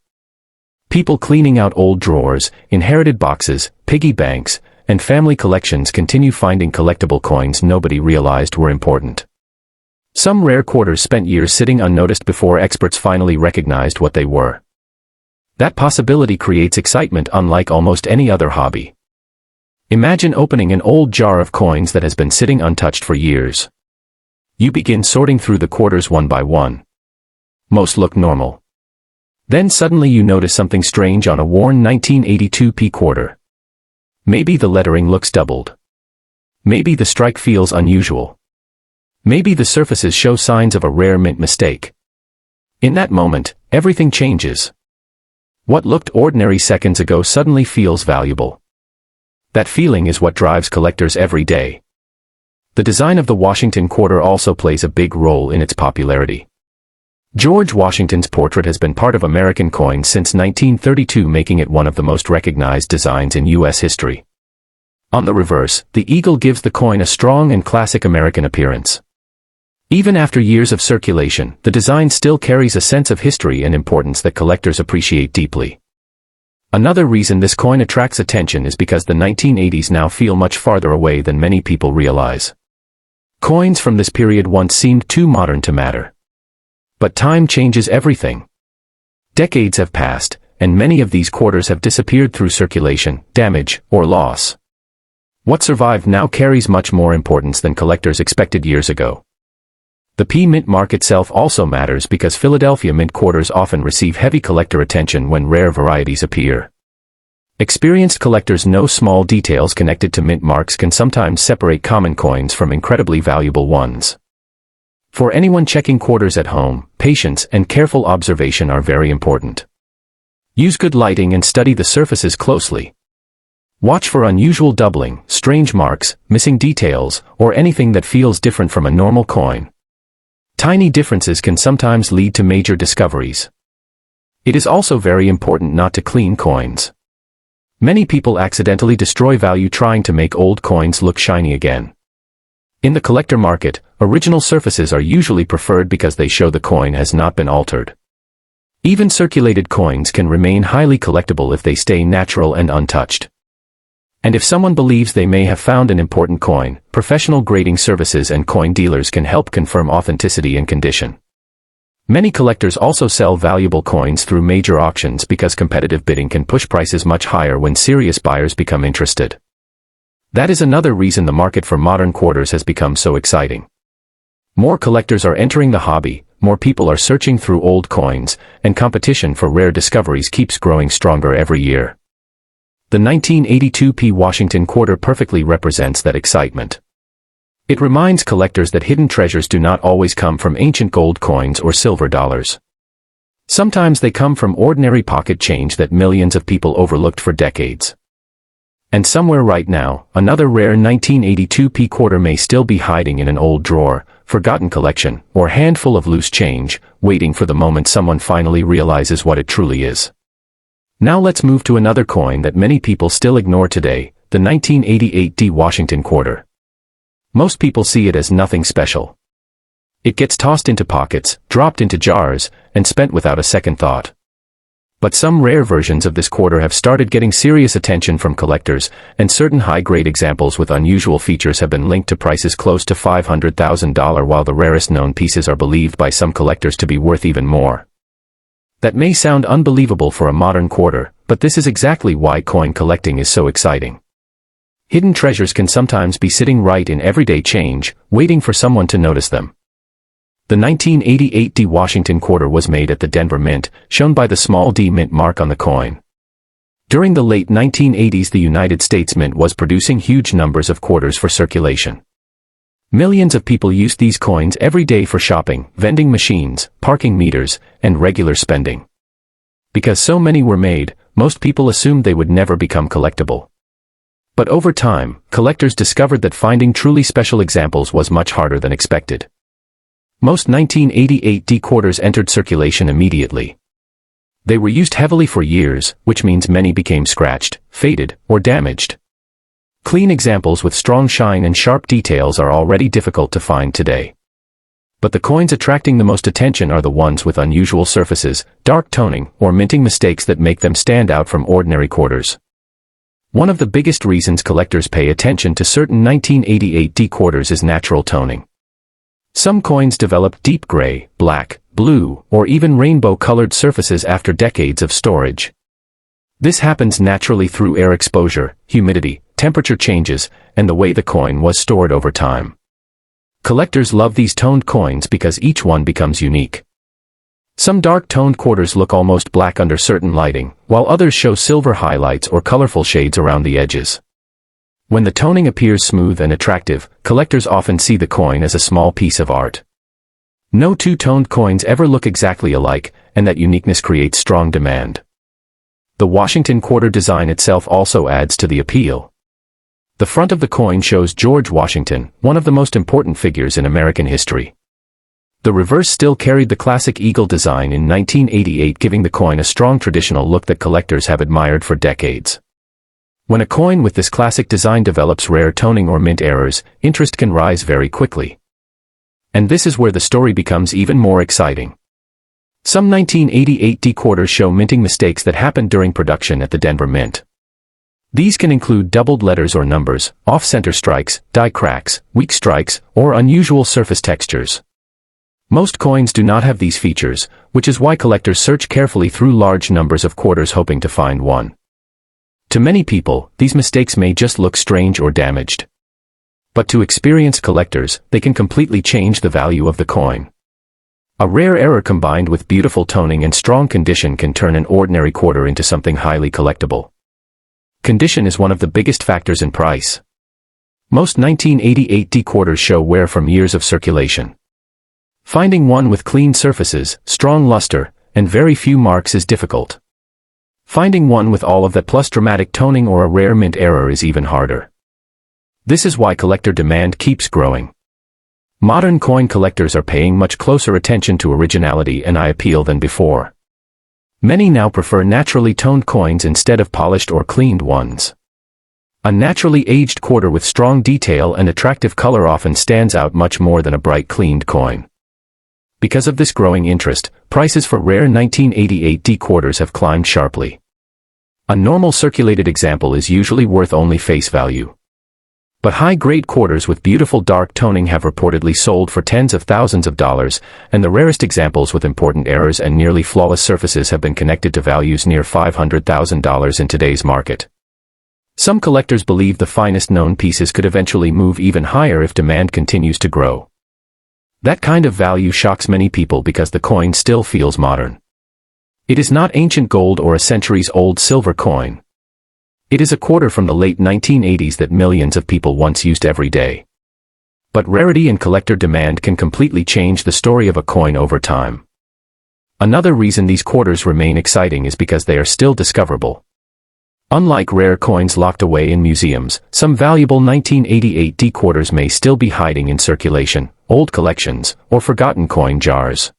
People cleaning out old drawers, inherited boxes, piggy banks, and family collections continue finding collectible coins nobody realized were important. Some rare quarters spent years sitting unnoticed before experts finally recognized what they were. That possibility creates excitement unlike almost any other hobby. Imagine opening an old jar of coins that has been sitting untouched for years. You begin sorting through the quarters one by one. Most look normal. Then suddenly you notice something strange on a worn 1982 P quarter. Maybe the lettering looks doubled. Maybe the strike feels unusual. Maybe the surfaces show signs of a rare mint mistake. In that moment, everything changes. What looked ordinary seconds ago suddenly feels valuable. That feeling is what drives collectors every day. The design of the Washington quarter also plays a big role in its popularity. George Washington's portrait has been part of American coins since 1932, making it one of the most recognized designs in U.S. history. On the reverse, the eagle gives the coin a strong and classic American appearance. Even after years of circulation, the design still carries a sense of history and importance that collectors appreciate deeply. Another reason this coin attracts attention is because the 1980s now feel much farther away than many people realize. Coins from this period once seemed too modern to matter. But time changes everything. Decades have passed, and many of these quarters have disappeared through circulation, damage, or loss. What survived now carries much more importance than collectors expected years ago. The P-Mint mark itself also matters because Philadelphia mint quarters often receive heavy collector attention when rare varieties appear. Experienced collectors know small details connected to mint marks can sometimes separate common coins from incredibly valuable ones. For anyone checking quarters at home, patience and careful observation are very important. Use good lighting and study the surfaces closely. Watch for unusual doubling, strange marks, missing details, or anything that feels different from a normal coin. Tiny differences can sometimes lead to major discoveries. It is also very important not to clean coins. Many people accidentally destroy value trying to make old coins look shiny again. In the collector market, original surfaces are usually preferred because they show the coin has not been altered. Even circulated coins can remain highly collectible if they stay natural and untouched. And if someone believes they may have found an important coin, professional grading services and coin dealers can help confirm authenticity and condition. Many collectors also sell valuable coins through major auctions because competitive bidding can push prices much higher when serious buyers become interested. That is another reason the market for modern quarters has become so exciting. More collectors are entering the hobby, more people are searching through old coins, and competition for rare discoveries keeps growing stronger every year. The 1982 P. Washington quarter perfectly represents that excitement. It reminds collectors that hidden treasures do not always come from ancient gold coins or silver dollars. Sometimes they come from ordinary pocket change that millions of people overlooked for decades. And somewhere right now, another rare 1982 P quarter may still be hiding in an old drawer, forgotten collection, or handful of loose change, waiting for the moment someone finally realizes what it truly is. Now let's move to another coin that many people still ignore today, the 1988 D. Washington quarter. Most people see it as nothing special. It gets tossed into pockets, dropped into jars, and spent without a second thought. But some rare versions of this quarter have started getting serious attention from collectors, and certain high-grade examples with unusual features have been linked to prices close to $500,000 while the rarest known pieces are believed by some collectors to be worth even more. That may sound unbelievable for a modern quarter, but this is exactly why coin collecting is so exciting. Hidden treasures can sometimes be sitting right in everyday change, waiting for someone to notice them. The 1988 D. Washington quarter was made at the Denver Mint, shown by the small D mint mark on the coin. During the late 1980s, the United States Mint was producing huge numbers of quarters for circulation. Millions of people used these coins every day for shopping, vending machines, parking meters, and regular spending. Because so many were made, most people assumed they would never become collectible. But over time, collectors discovered that finding truly special examples was much harder than expected. Most 1988 D quarters entered circulation immediately. They were used heavily for years, which means many became scratched, faded, or damaged. Clean examples with strong shine and sharp details are already difficult to find today. But the coins attracting the most attention are the ones with unusual surfaces, dark toning, or minting mistakes that make them stand out from ordinary quarters. One of the biggest reasons collectors pay attention to certain 1988 D quarters is natural toning. Some coins develop deep gray, black, blue, or even rainbow-colored surfaces after decades of storage. This happens naturally through air exposure, humidity, temperature changes, and the way the coin was stored over time. Collectors love these toned coins because each one becomes unique. Some dark-toned quarters look almost black under certain lighting, while others show silver highlights or colorful shades around the edges. When the toning appears smooth and attractive, collectors often see the coin as a small piece of art. No two-toned coins ever look exactly alike, and that uniqueness creates strong demand. The Washington quarter design itself also adds to the appeal. The front of the coin shows George Washington, one of the most important figures in American history. The reverse still carried the classic eagle design in 1988, giving the coin a strong traditional look that collectors have admired for decades. When a coin with this classic design develops rare toning or mint errors, interest can rise very quickly. And this is where the story becomes even more exciting. Some 1988 D quarters show minting mistakes that happened during production at the Denver Mint. These can include doubled letters or numbers, off-center strikes, die cracks, weak strikes, or unusual surface textures. Most coins do not have these features, which is why collectors search carefully through large numbers of quarters hoping to find one. To many people, these mistakes may just look strange or damaged. But to experienced collectors, they can completely change the value of the coin. A rare error combined with beautiful toning and strong condition can turn an ordinary quarter into something highly collectible. Condition is one of the biggest factors in price. Most 1988D quarters show wear from years of circulation. Finding one with clean surfaces, strong luster, and very few marks is difficult. Finding one with all of that plus dramatic toning or a rare mint error is even harder. This is why collector demand keeps growing. Modern coin collectors are paying much closer attention to originality and eye appeal than before. Many now prefer naturally toned coins instead of polished or cleaned ones. A naturally aged quarter with strong detail and attractive color often stands out much more than a bright cleaned coin. Because of this growing interest, prices for rare 1988D quarters have climbed sharply. A normal circulated example is usually worth only face value. But high-grade quarters with beautiful dark toning have reportedly sold for tens of thousands of dollars, and the rarest examples with important errors and nearly flawless surfaces have been connected to values near $500,000 in today's market. Some collectors believe the finest known pieces could eventually move even higher if demand continues to grow. That kind of value shocks many people because the coin still feels modern. It is not ancient gold or a centuries-old silver coin. It is a quarter from the late 1980s that millions of people once used every day. But rarity and collector demand can completely change the story of a coin over time. Another reason these quarters remain exciting is because they are still discoverable. Unlike rare coins locked away in museums, some valuable 1988D quarters may still be hiding in circulation, old collections, or forgotten coin jars.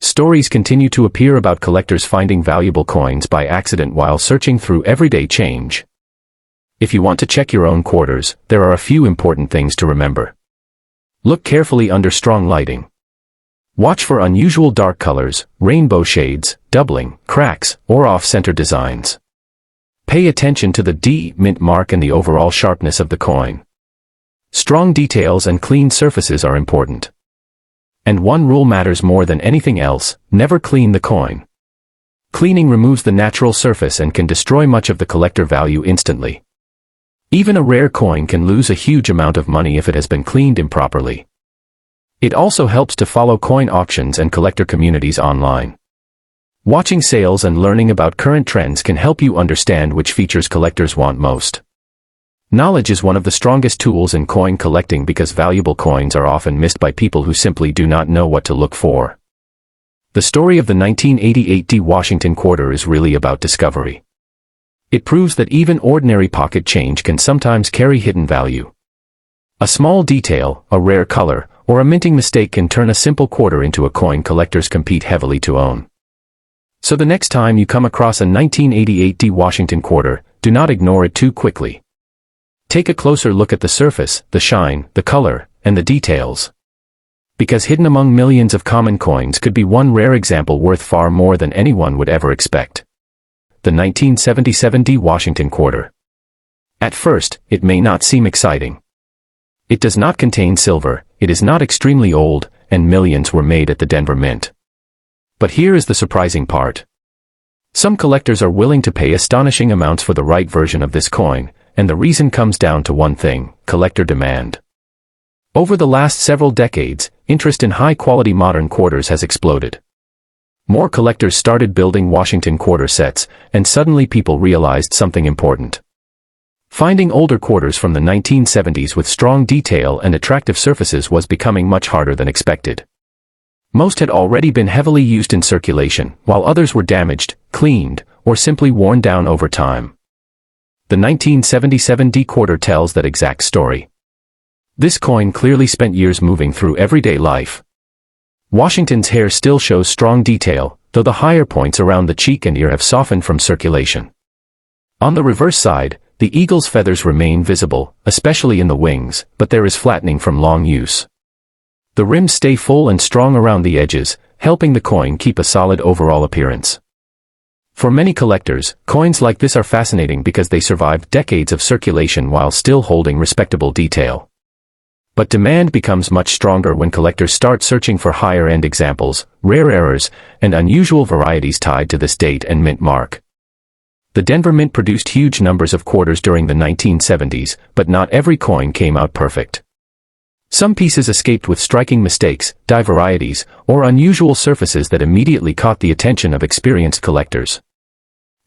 Stories continue to appear about collectors finding valuable coins by accident while searching through everyday change. If you want to check your own quarters, there are a few important things to remember. Look carefully under strong lighting. Watch for unusual dark colors, rainbow shades, doubling, cracks, or off-center designs. Pay attention to the D mint mark and the overall sharpness of the coin. Strong details and clean surfaces are important. And one rule matters more than anything else: never clean the coin. Cleaning removes the natural surface and can destroy much of the collector value instantly. Even a rare coin can lose a huge amount of money if it has been cleaned improperly. It also helps to follow coin auctions and collector communities online. Watching sales and learning about current trends can help you understand which features collectors want most. Knowledge is one of the strongest tools in coin collecting because valuable coins are often missed by people who simply do not know what to look for. The story of the 1988D Washington quarter is really about discovery. It proves that even ordinary pocket change can sometimes carry hidden value. A small detail, a rare color, or a minting mistake can turn a simple quarter into a coin collectors compete heavily to own. So the next time you come across a 1988D Washington quarter, do not ignore it too quickly. Take a closer look at the surface, the shine, the color, and the details. Because hidden among millions of common coins could be one rare example worth far more than anyone would ever expect. The 1977D Washington quarter. At first, it may not seem exciting. It does not contain silver, it is not extremely old, and millions were made at the Denver Mint. But here is the surprising part. Some collectors are willing to pay astonishing amounts for the right version of this coin, and the reason comes down to one thing: collector demand. Over the last several decades, interest in high-quality modern quarters has exploded. More collectors started building Washington quarter sets, and suddenly people realized something important. Finding older quarters from the 1970s with strong detail and attractive surfaces was becoming much harder than expected. Most had already been heavily used in circulation, while others were damaged, cleaned, or simply worn down over time. The 1977D quarter tells that exact story. This coin clearly spent years moving through everyday life. Washington's hair still shows strong detail, though the higher points around the cheek and ear have softened from circulation. On the reverse side, the eagle's feathers remain visible, especially in the wings, but there is flattening from long use. The rims stay full and strong around the edges, helping the coin keep a solid overall appearance. For many collectors, coins like this are fascinating because they survived decades of circulation while still holding respectable detail. But demand becomes much stronger when collectors start searching for higher-end examples, rare errors, and unusual varieties tied to this date and mint mark. The Denver Mint produced huge numbers of quarters during the 1970s, but not every coin came out perfect. Some pieces escaped with striking mistakes, die varieties, or unusual surfaces that immediately caught the attention of experienced collectors.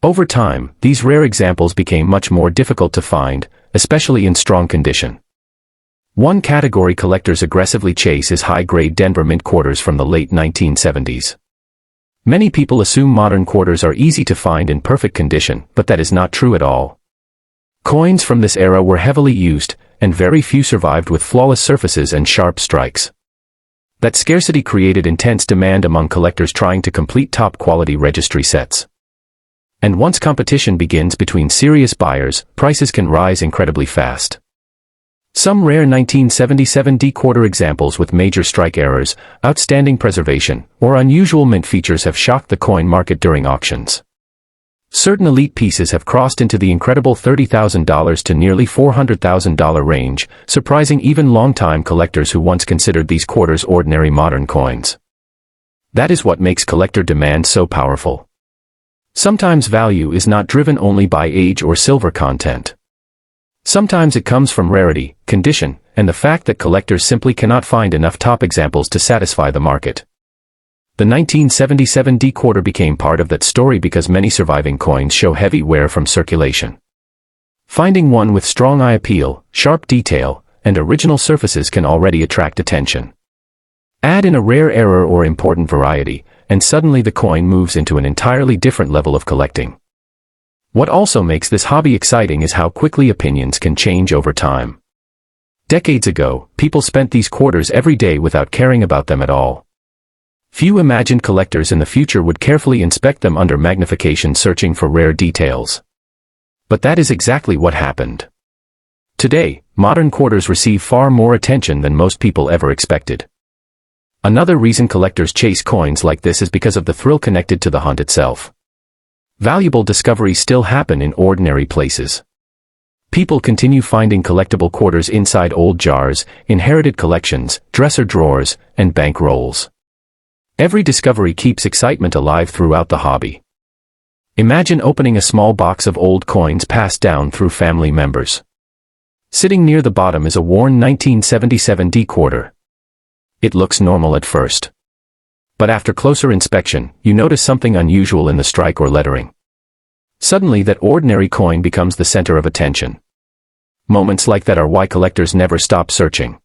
Over time, these rare examples became much more difficult to find, especially in strong condition. One category collectors aggressively chase is high-grade Denver Mint quarters from the late 1970s. Many people assume modern quarters are easy to find in perfect condition, but that is not true at all. Coins from this era were heavily used, and very few survived with flawless surfaces and sharp strikes. That scarcity created intense demand among collectors trying to complete top-quality registry sets. And once competition begins between serious buyers, prices can rise incredibly fast. Some rare 1977 D-quarter examples with major strike errors, outstanding preservation, or unusual mint features have shocked the coin market during auctions. Certain elite pieces have crossed into the incredible $30,000 to nearly $400,000 range, surprising even longtime collectors who once considered these quarters ordinary modern coins. That is what makes collector demand so powerful. Sometimes value is not driven only by age or silver content. Sometimes it comes from rarity, condition, and the fact that collectors simply cannot find enough top examples to satisfy the market. The 1977 D-quarter became part of that story because many surviving coins show heavy wear from circulation. Finding one with strong eye appeal, sharp detail, and original surfaces can already attract attention. Add in a rare error or important variety, and suddenly the coin moves into an entirely different level of collecting. What also makes this hobby exciting is how quickly opinions can change over time. Decades ago, people spent these quarters every day without caring about them at all. Few imagined collectors in the future would carefully inspect them under magnification searching for rare details. But that is exactly what happened. Today, modern quarters receive far more attention than most people ever expected. Another reason collectors chase coins like this is because of the thrill connected to the hunt itself. Valuable discoveries still happen in ordinary places. People continue finding collectible quarters inside old jars, inherited collections, dresser drawers, and bank rolls. Every discovery keeps excitement alive throughout the hobby. Imagine opening a small box of old coins passed down through family members. Sitting near the bottom is a worn 1977 D-quarter. It looks normal at first. But after closer inspection, you notice something unusual in the strike or lettering. Suddenly that ordinary coin becomes the center of attention. Moments like that are why collectors never stop searching.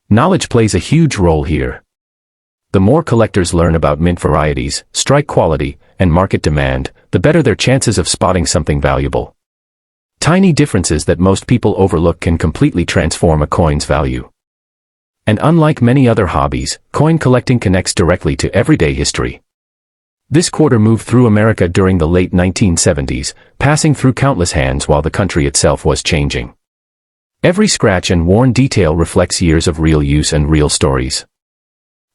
Knowledge plays a huge role here. The more collectors learn about mint varieties, strike quality, and market demand, the better their chances of spotting something valuable. Tiny differences that most people overlook can completely transform a coin's value. And unlike many other hobbies, coin collecting connects directly to everyday history. This quarter moved through America during the late 1970s, passing through countless hands while the country itself was changing. Every scratch and worn detail reflects years of real use and real stories.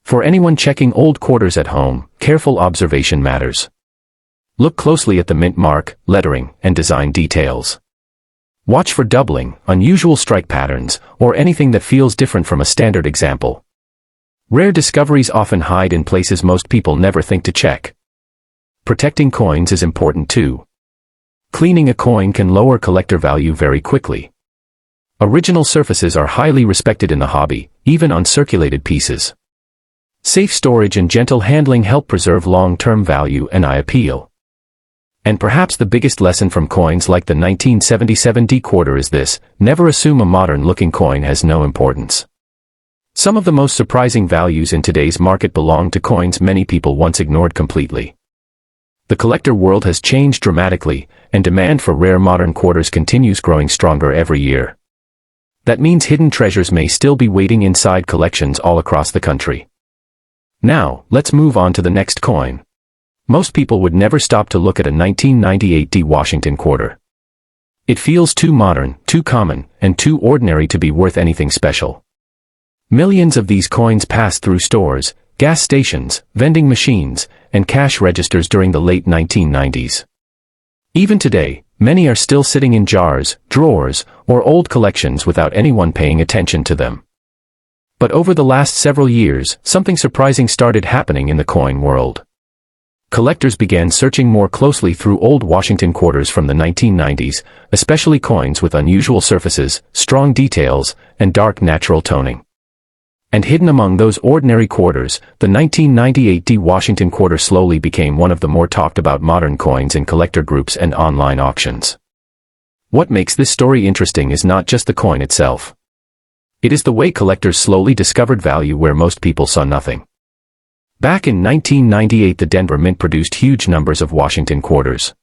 For anyone checking old quarters at home, careful observation matters. Look closely at the mint mark, lettering, and design details. Watch for doubling, unusual strike patterns, or anything that feels different from a standard example. Rare discoveries often hide in places most people never think to check. Protecting coins is important too. Cleaning a coin can lower collector value very quickly. Original surfaces are highly respected in the hobby, even on circulated pieces. Safe storage and gentle handling help preserve long-term value and eye appeal. And perhaps the biggest lesson from coins like the 1977 D-quarter is this: never assume a modern-looking coin has no importance. Some of the most surprising values in today's market belong to coins many people once ignored completely. The collector world has changed dramatically, and demand for rare modern quarters continues growing stronger every year. That means hidden treasures may still be waiting inside collections all across the country. Now, let's move on to the next coin. Most people would never stop to look at a 1998 D Washington quarter. It feels too modern, too common, and too ordinary to be worth anything special. Millions of these coins passed through stores, gas stations, vending machines, and cash registers during the late 1990s. Even today, many are still sitting in jars, drawers, or old collections without anyone paying attention to them. But over the last several years, something surprising started happening in the coin world. Collectors began searching more closely through old Washington quarters from the 1990s, especially coins with unusual surfaces, strong details, and dark natural toning. And hidden among those ordinary quarters, the 1998 D Washington quarter slowly became one of the more talked about modern coins in collector groups and online auctions. What makes this story interesting is not just the coin itself. It is the way collectors slowly discovered value where most people saw nothing. Back in 1998, the Denver Mint produced huge numbers of Washington quarters.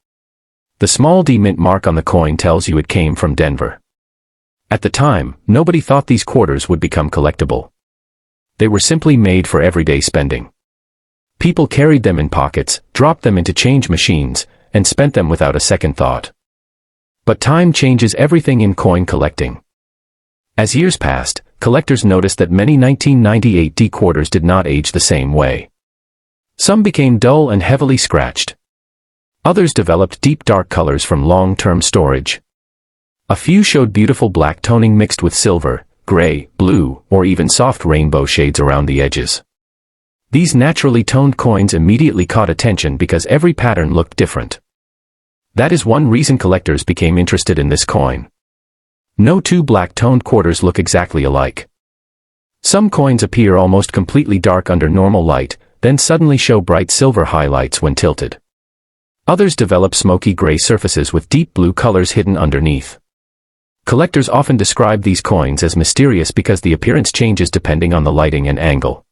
The small D mint mark on the coin tells you it came from Denver. At the time, nobody thought these quarters would become collectible. They were simply made for everyday spending. People carried them in pockets, dropped them into change machines, and spent them without a second thought. But time changes everything in coin collecting. As years passed, collectors noticed that many 1998 D quarters did not age the same way. Some became dull and heavily scratched. Others developed deep dark colors from long-term storage. A few showed beautiful black toning mixed with silver, gray, blue, or even soft rainbow shades around the edges. These naturally toned coins immediately caught attention because every pattern looked different. That is one reason collectors became interested in this coin. No two black-toned quarters look exactly alike. Some coins appear almost completely dark under normal light, then suddenly show bright silver highlights when tilted. Others develop smoky gray surfaces with deep blue colors hidden underneath. Collectors often describe these coins as mysterious because the appearance changes depending on the lighting and angle.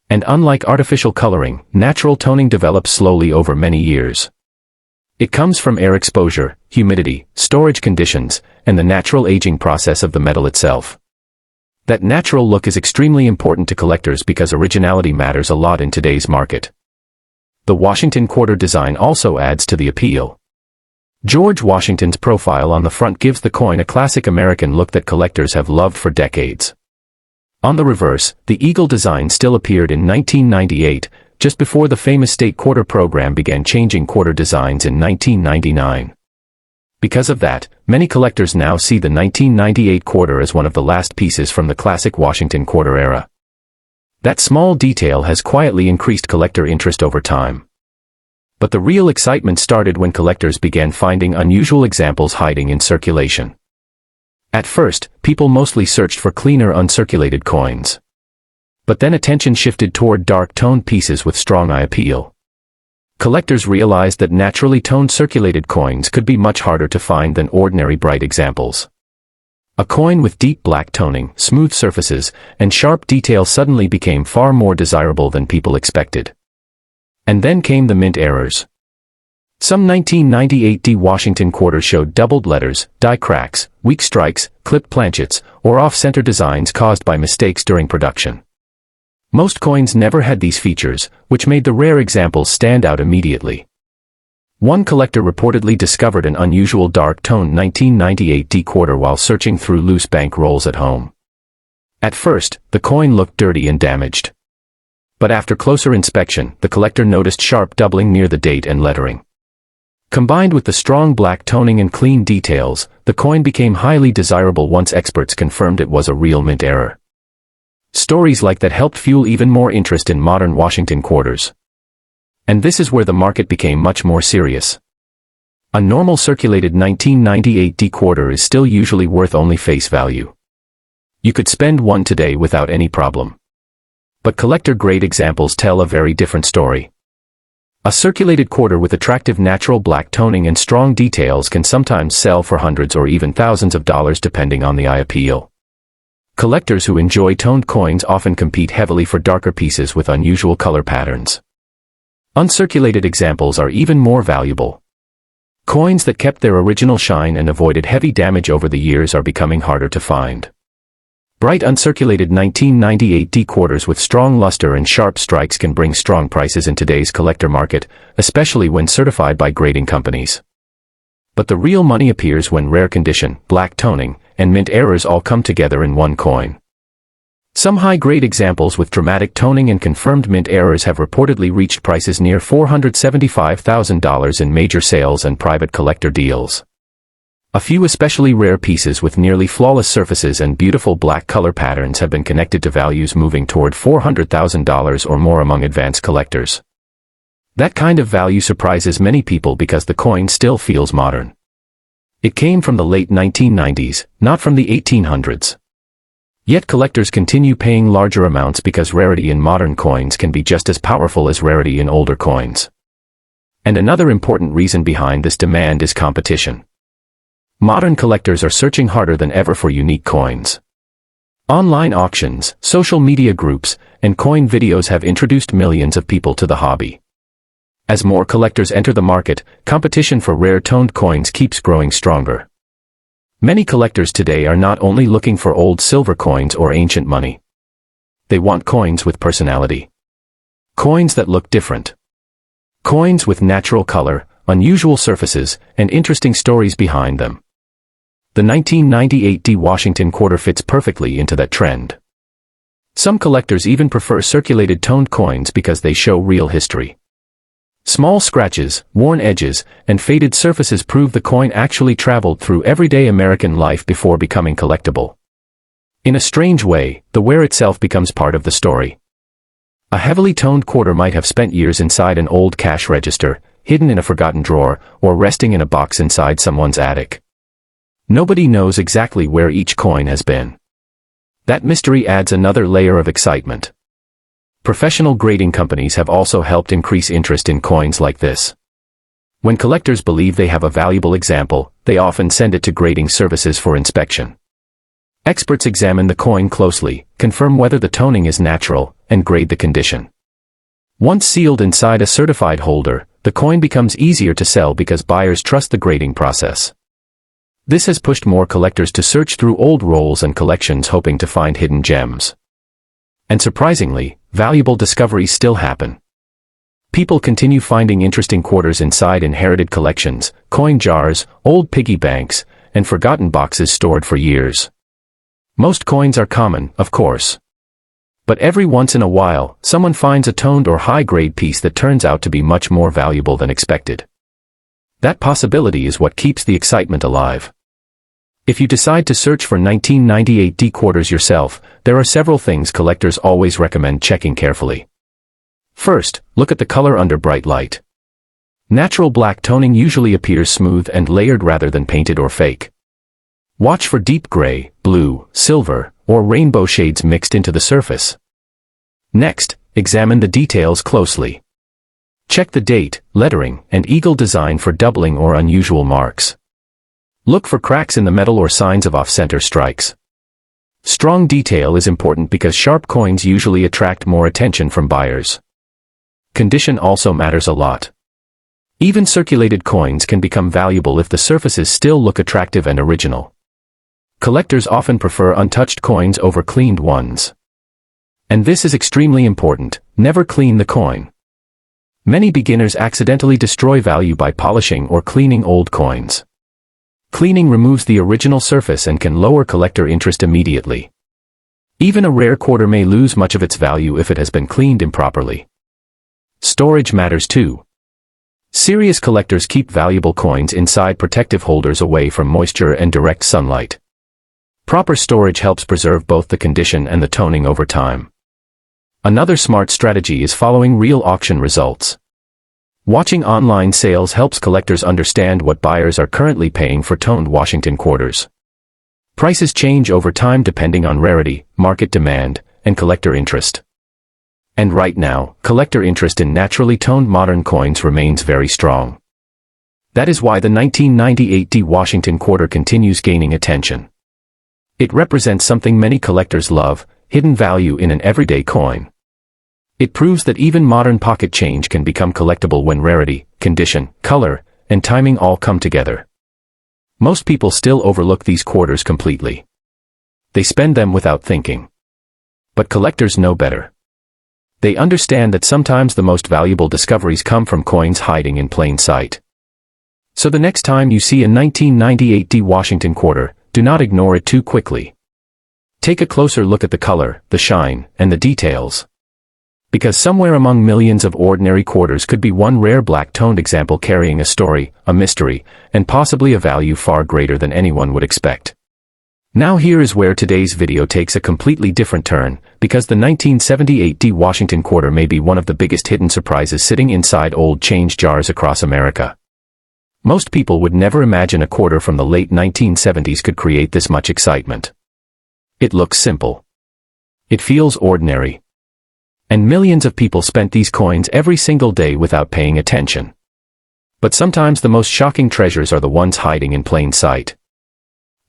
And unlike artificial coloring, natural toning develops slowly over many years. It comes from air exposure, humidity, storage conditions, and the natural aging process of the metal itself. That natural look is extremely important to collectors because originality matters a lot in today's market. The Washington quarter design also adds to the appeal. George Washington's profile on the front gives the coin a classic American look that collectors have loved for decades. On the reverse, the eagle design still appeared in 1998, just before the famous state quarter program began changing quarter designs in 1999. Because of that, many collectors now see the 1998 quarter as one of the last pieces from the classic Washington quarter era. That small detail has quietly increased collector interest over time. But the real excitement started when collectors began finding unusual examples hiding in circulation. At first, people mostly searched for cleaner uncirculated coins. But then attention shifted toward dark-toned pieces with strong eye appeal. Collectors realized that naturally toned circulated coins could be much harder to find than ordinary bright examples. A coin with deep black toning, smooth surfaces, and sharp detail suddenly became far more desirable than people expected. And then came the mint errors. Some 1998 D Washington quarters showed doubled letters, die cracks, weak strikes, clipped planchets, or off-center designs caused by mistakes during production. Most coins never had these features, which made the rare examples stand out immediately. One collector reportedly discovered an unusual dark-toned 1998 D quarter while searching through loose bank rolls at home. At first, the coin looked dirty and damaged. But after closer inspection, the collector noticed sharp doubling near the date and lettering. Combined with the strong black toning and clean details, the coin became highly desirable once experts confirmed it was a real mint error. Stories like that helped fuel even more interest in modern Washington quarters. And this is where the market became much more serious. A normal circulated 1998 D quarter is still usually worth only face value. You could spend one today without any problem. But collector-grade examples tell a very different story. A circulated quarter with attractive natural black toning and strong details can sometimes sell for hundreds or even thousands of dollars depending on the eye appeal. Collectors who enjoy toned coins often compete heavily for darker pieces with unusual color patterns. Uncirculated examples are even more valuable. Coins that kept their original shine and avoided heavy damage over the years are becoming harder to find. Bright uncirculated 1998 D quarters with strong luster and sharp strikes can bring strong prices in today's collector market, especially when certified by grading companies. But the real money appears when rare condition, black toning, and mint errors all come together in one coin. Some high-grade examples with dramatic toning and confirmed mint errors have reportedly reached prices near $475,000 in major sales and private collector deals. A few especially rare pieces with nearly flawless surfaces and beautiful black color patterns have been connected to values moving toward $400,000 or more among advanced collectors. That kind of value surprises many people because the coin still feels modern. It came from the late 1990s, not from the 1800s. Yet collectors continue paying larger amounts because rarity in modern coins can be just as powerful as rarity in older coins. And another important reason behind this demand is competition. Modern collectors are searching harder than ever for unique coins. Online auctions, social media groups, and coin videos have introduced millions of people to the hobby. As more collectors enter the market, competition for rare toned coins keeps growing stronger. Many collectors today are not only looking for old silver coins or ancient money. They want coins with personality. Coins that look different. Coins with natural color, unusual surfaces, and interesting stories behind them. The 1998 D Washington quarter fits perfectly into that trend. Some collectors even prefer circulated toned coins because they show real history. Small scratches, worn edges, and faded surfaces prove the coin actually traveled through everyday American life before becoming collectible. In a strange way, the wear itself becomes part of the story. A heavily toned quarter might have spent years inside an old cash register, hidden in a forgotten drawer, or resting in a box inside someone's attic. Nobody knows exactly where each coin has been. That mystery adds another layer of excitement. Professional grading companies have also helped increase interest in coins like this. When collectors believe they have a valuable example, they often send it to grading services for inspection. Experts examine the coin closely, confirm whether the toning is natural, and grade the condition. Once sealed inside a certified holder, the coin becomes easier to sell because buyers trust the grading process. This has pushed more collectors to search through old rolls and collections hoping to find hidden gems. And surprisingly, valuable discoveries still happen. People continue finding interesting quarters inside inherited collections, coin jars, old piggy banks, and forgotten boxes stored for years. Most coins are common, of course. But every once in a while, someone finds a toned or high-grade piece that turns out to be much more valuable than expected. That possibility is what keeps the excitement alive. If you decide to search for 1998 D quarters yourself, there are several things collectors always recommend checking carefully. First, look at the color under bright light. Natural black toning usually appears smooth and layered rather than painted or fake. Watch for deep gray, blue, silver, or rainbow shades mixed into the surface. Next, examine the details closely. Check the date, lettering, and eagle design for doubling or unusual marks. Look for cracks in the metal or signs of off-center strikes. Strong detail is important because sharp coins usually attract more attention from buyers. Condition also matters a lot. Even circulated coins can become valuable if the surfaces still look attractive and original. Collectors often prefer untouched coins over cleaned ones. And this is extremely important: never clean the coin. Many beginners accidentally destroy value by polishing or cleaning old coins. Cleaning removes the original surface and can lower collector interest immediately. Even a rare quarter may lose much of its value if it has been cleaned improperly. Storage matters too. Serious collectors keep valuable coins inside protective holders away from moisture and direct sunlight. Proper storage helps preserve both the condition and the toning over time. Another smart strategy is following real auction results. Watching online sales helps collectors understand what buyers are currently paying for toned Washington quarters. Prices change over time depending on rarity, market demand, and collector interest. And right now, collector interest in naturally toned modern coins remains very strong. That is why the 1998 D Washington quarter continues gaining attention. It represents something many collectors love: hidden value in an everyday coin. It proves that even modern pocket change can become collectible when rarity, condition, color, and timing all come together. Most people still overlook these quarters completely. They spend them without thinking. But collectors know better. They understand that sometimes the most valuable discoveries come from coins hiding in plain sight. So the next time you see a 1998 D Washington quarter, do not ignore it too quickly. Take a closer look at the color, the shine, and the details. Because somewhere among millions of ordinary quarters could be one rare black-toned example carrying a story, a mystery, and possibly a value far greater than anyone would expect. Now here is where today's video takes a completely different turn, because the 1978 Washington quarter may be one of the biggest hidden surprises sitting inside old change jars across America. Most people would never imagine a quarter from the late 1970s could create this much excitement. It looks simple. It feels ordinary. And millions of people spent these coins every single day without paying attention. But sometimes the most shocking treasures are the ones hiding in plain sight.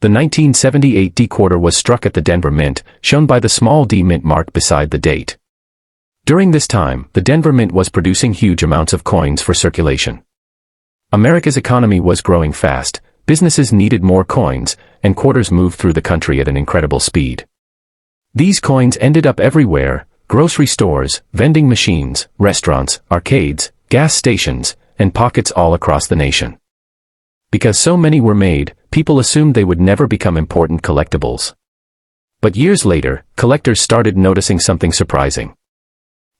The 1978 D quarter was struck at the Denver Mint, shown by the small D mint mark beside the date. During this time, the Denver Mint was producing huge amounts of coins for circulation. America's economy was growing fast, businesses needed more coins, and quarters moved through the country at an incredible speed. These coins ended up everywhere: grocery stores, vending machines, restaurants, arcades, gas stations, and pockets all across the nation. Because so many were made, people assumed they would never become important collectibles. But years later, collectors started noticing something surprising.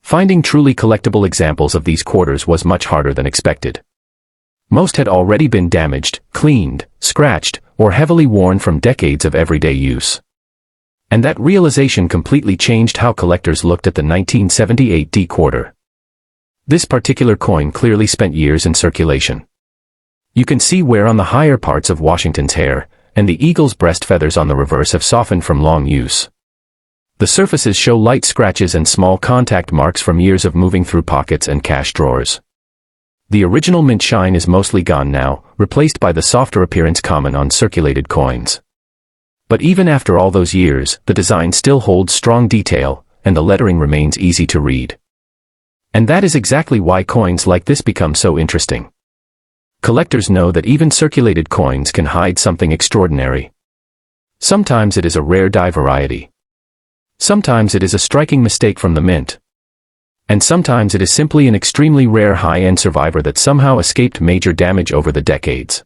Finding truly collectible examples of these quarters was much harder than expected. Most had already been damaged, cleaned, scratched, or heavily worn from decades of everyday use. And that realization completely changed how collectors looked at the 1978 D quarter. This particular coin clearly spent years in circulation. You can see wear on the higher parts of Washington's hair, and the eagle's breast feathers on the reverse have softened from long use. The surfaces show light scratches and small contact marks from years of moving through pockets and cash drawers. The original mint shine is mostly gone now, replaced by the softer appearance common on circulated coins. But even after all those years, the design still holds strong detail, and the lettering remains easy to read. And that is exactly why coins like this become so interesting. Collectors know that even circulated coins can hide something extraordinary. Sometimes it is a rare die variety. Sometimes it is a striking mistake from the mint. And sometimes it is simply an extremely rare high-end survivor that somehow escaped major damage over the decades.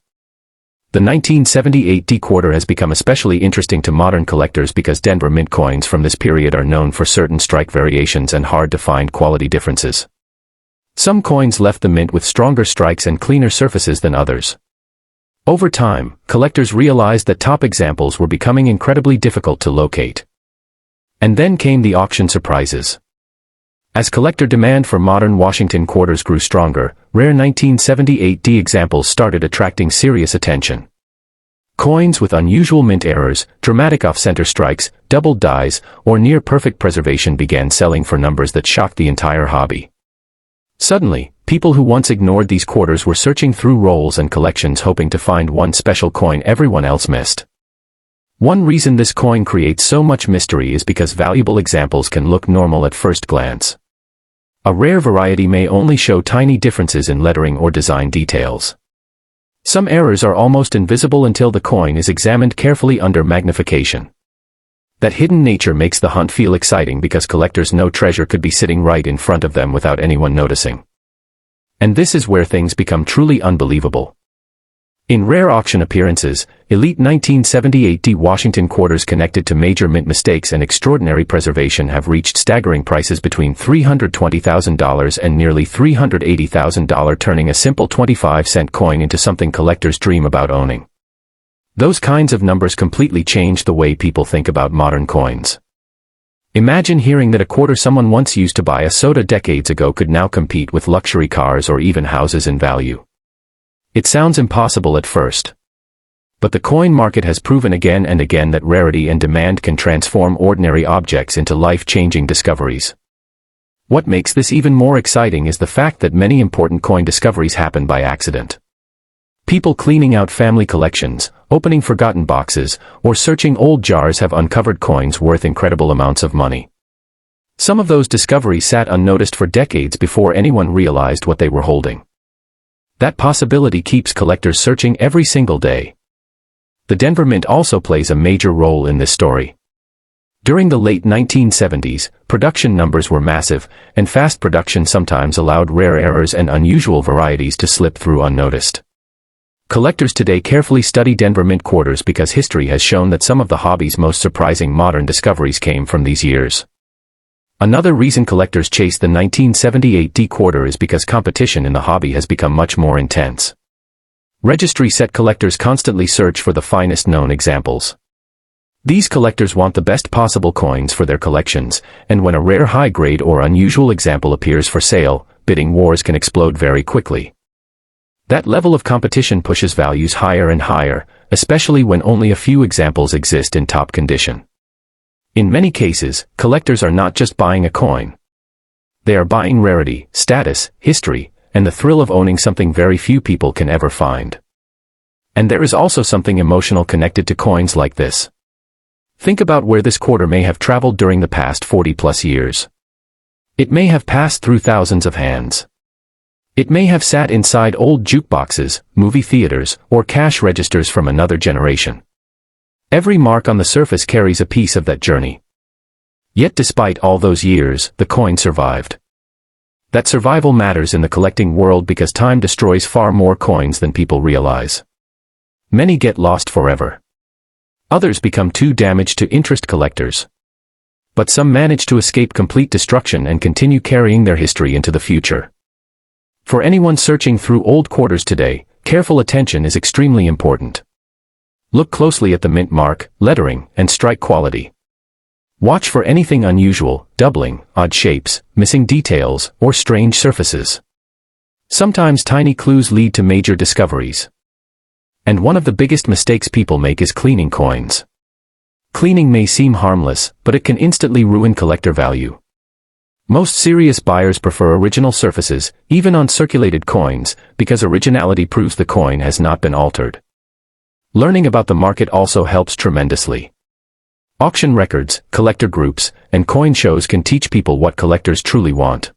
The 1978 D quarter has become especially interesting to modern collectors because Denver Mint coins from this period are known for certain strike variations and hard-to-find quality differences. Some coins left the mint with stronger strikes and cleaner surfaces than others. Over time, collectors realized that top examples were becoming incredibly difficult to locate. And then came the auction surprises. As collector demand for modern Washington quarters grew stronger, rare 1978 D examples started attracting serious attention. Coins with unusual mint errors, dramatic off-center strikes, doubled dies, or near-perfect preservation began selling for numbers that shocked the entire hobby. Suddenly, people who once ignored these quarters were searching through rolls and collections hoping to find one special coin everyone else missed. One reason this coin creates so much mystery is because valuable examples can look normal at first glance. A rare variety may only show tiny differences in lettering or design details. Some errors are almost invisible until the coin is examined carefully under magnification. That hidden nature makes the hunt feel exciting because collectors know treasure could be sitting right in front of them without anyone noticing. And this is where things become truly unbelievable. In rare auction appearances, elite 1978 D Washington quarters connected to major mint mistakes and extraordinary preservation have reached staggering prices between $320,000 and nearly $380,000, turning a simple 25-cent coin into something collectors dream about owning. Those kinds of numbers completely change the way people think about modern coins. Imagine hearing that a quarter someone once used to buy a soda decades ago could now compete with luxury cars or even houses in value. It sounds impossible at first. But the coin market has proven again and again that rarity and demand can transform ordinary objects into life-changing discoveries. What makes this even more exciting is the fact that many important coin discoveries happen by accident. People cleaning out family collections, opening forgotten boxes, or searching old jars have uncovered coins worth incredible amounts of money. Some of those discoveries sat unnoticed for decades before anyone realized what they were holding. That possibility keeps collectors searching every single day. The Denver Mint also plays a major role in this story. During the late 1970s, production numbers were massive, and fast production sometimes allowed rare errors and unusual varieties to slip through unnoticed. Collectors today carefully study Denver Mint quarters because history has shown that some of the hobby's most surprising modern discoveries came from these years. Another reason collectors chase the 1978 D quarter is because competition in the hobby has become much more intense. Registry set collectors constantly search for the finest known examples. These collectors want the best possible coins for their collections, and when a rare high-grade or unusual example appears for sale, bidding wars can explode very quickly. That level of competition pushes values higher and higher, especially when only a few examples exist in top condition. In many cases, collectors are not just buying a coin. They are buying rarity, status, history, and the thrill of owning something very few people can ever find. And there is also something emotional connected to coins like this. Think about where this quarter may have traveled during the past 40+ years. It may have passed through thousands of hands. It may have sat inside old jukeboxes, movie theaters, or cash registers from another generation. Every mark on the surface carries a piece of that journey. Yet despite all those years, the coin survived. That survival matters in the collecting world because time destroys far more coins than people realize. Many get lost forever. Others become too damaged to interest collectors. But some manage to escape complete destruction and continue carrying their history into the future. For anyone searching through old quarters today, careful attention is extremely important. Look closely at the mint mark, lettering, and strike quality. Watch for anything unusual, doubling, odd shapes, missing details, or strange surfaces. Sometimes tiny clues lead to major discoveries. And one of the biggest mistakes people make is cleaning coins. Cleaning may seem harmless, but it can instantly ruin collector value. Most serious buyers prefer original surfaces, even on circulated coins, because originality proves the coin has not been altered. Learning about the market also helps tremendously. Auction records, collector groups, and coin shows can teach people what collectors truly want.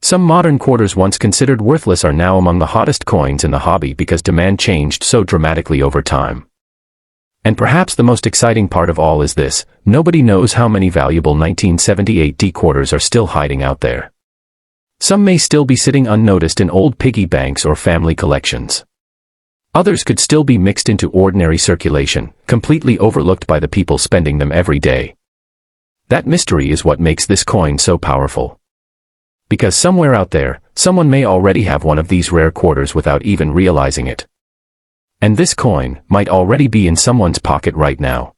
Some modern quarters once considered worthless are now among the hottest coins in the hobby because demand changed so dramatically over time. And perhaps the most exciting part of all is this: nobody knows how many valuable 1978 D quarters are still hiding out there. Some may still be sitting unnoticed in old piggy banks or family collections. Others could still be mixed into ordinary circulation, completely overlooked by the people spending them every day. That mystery is what makes this coin so powerful. Because somewhere out there, someone may already have one of these rare quarters without even realizing it. And this coin might already be in someone's pocket right now.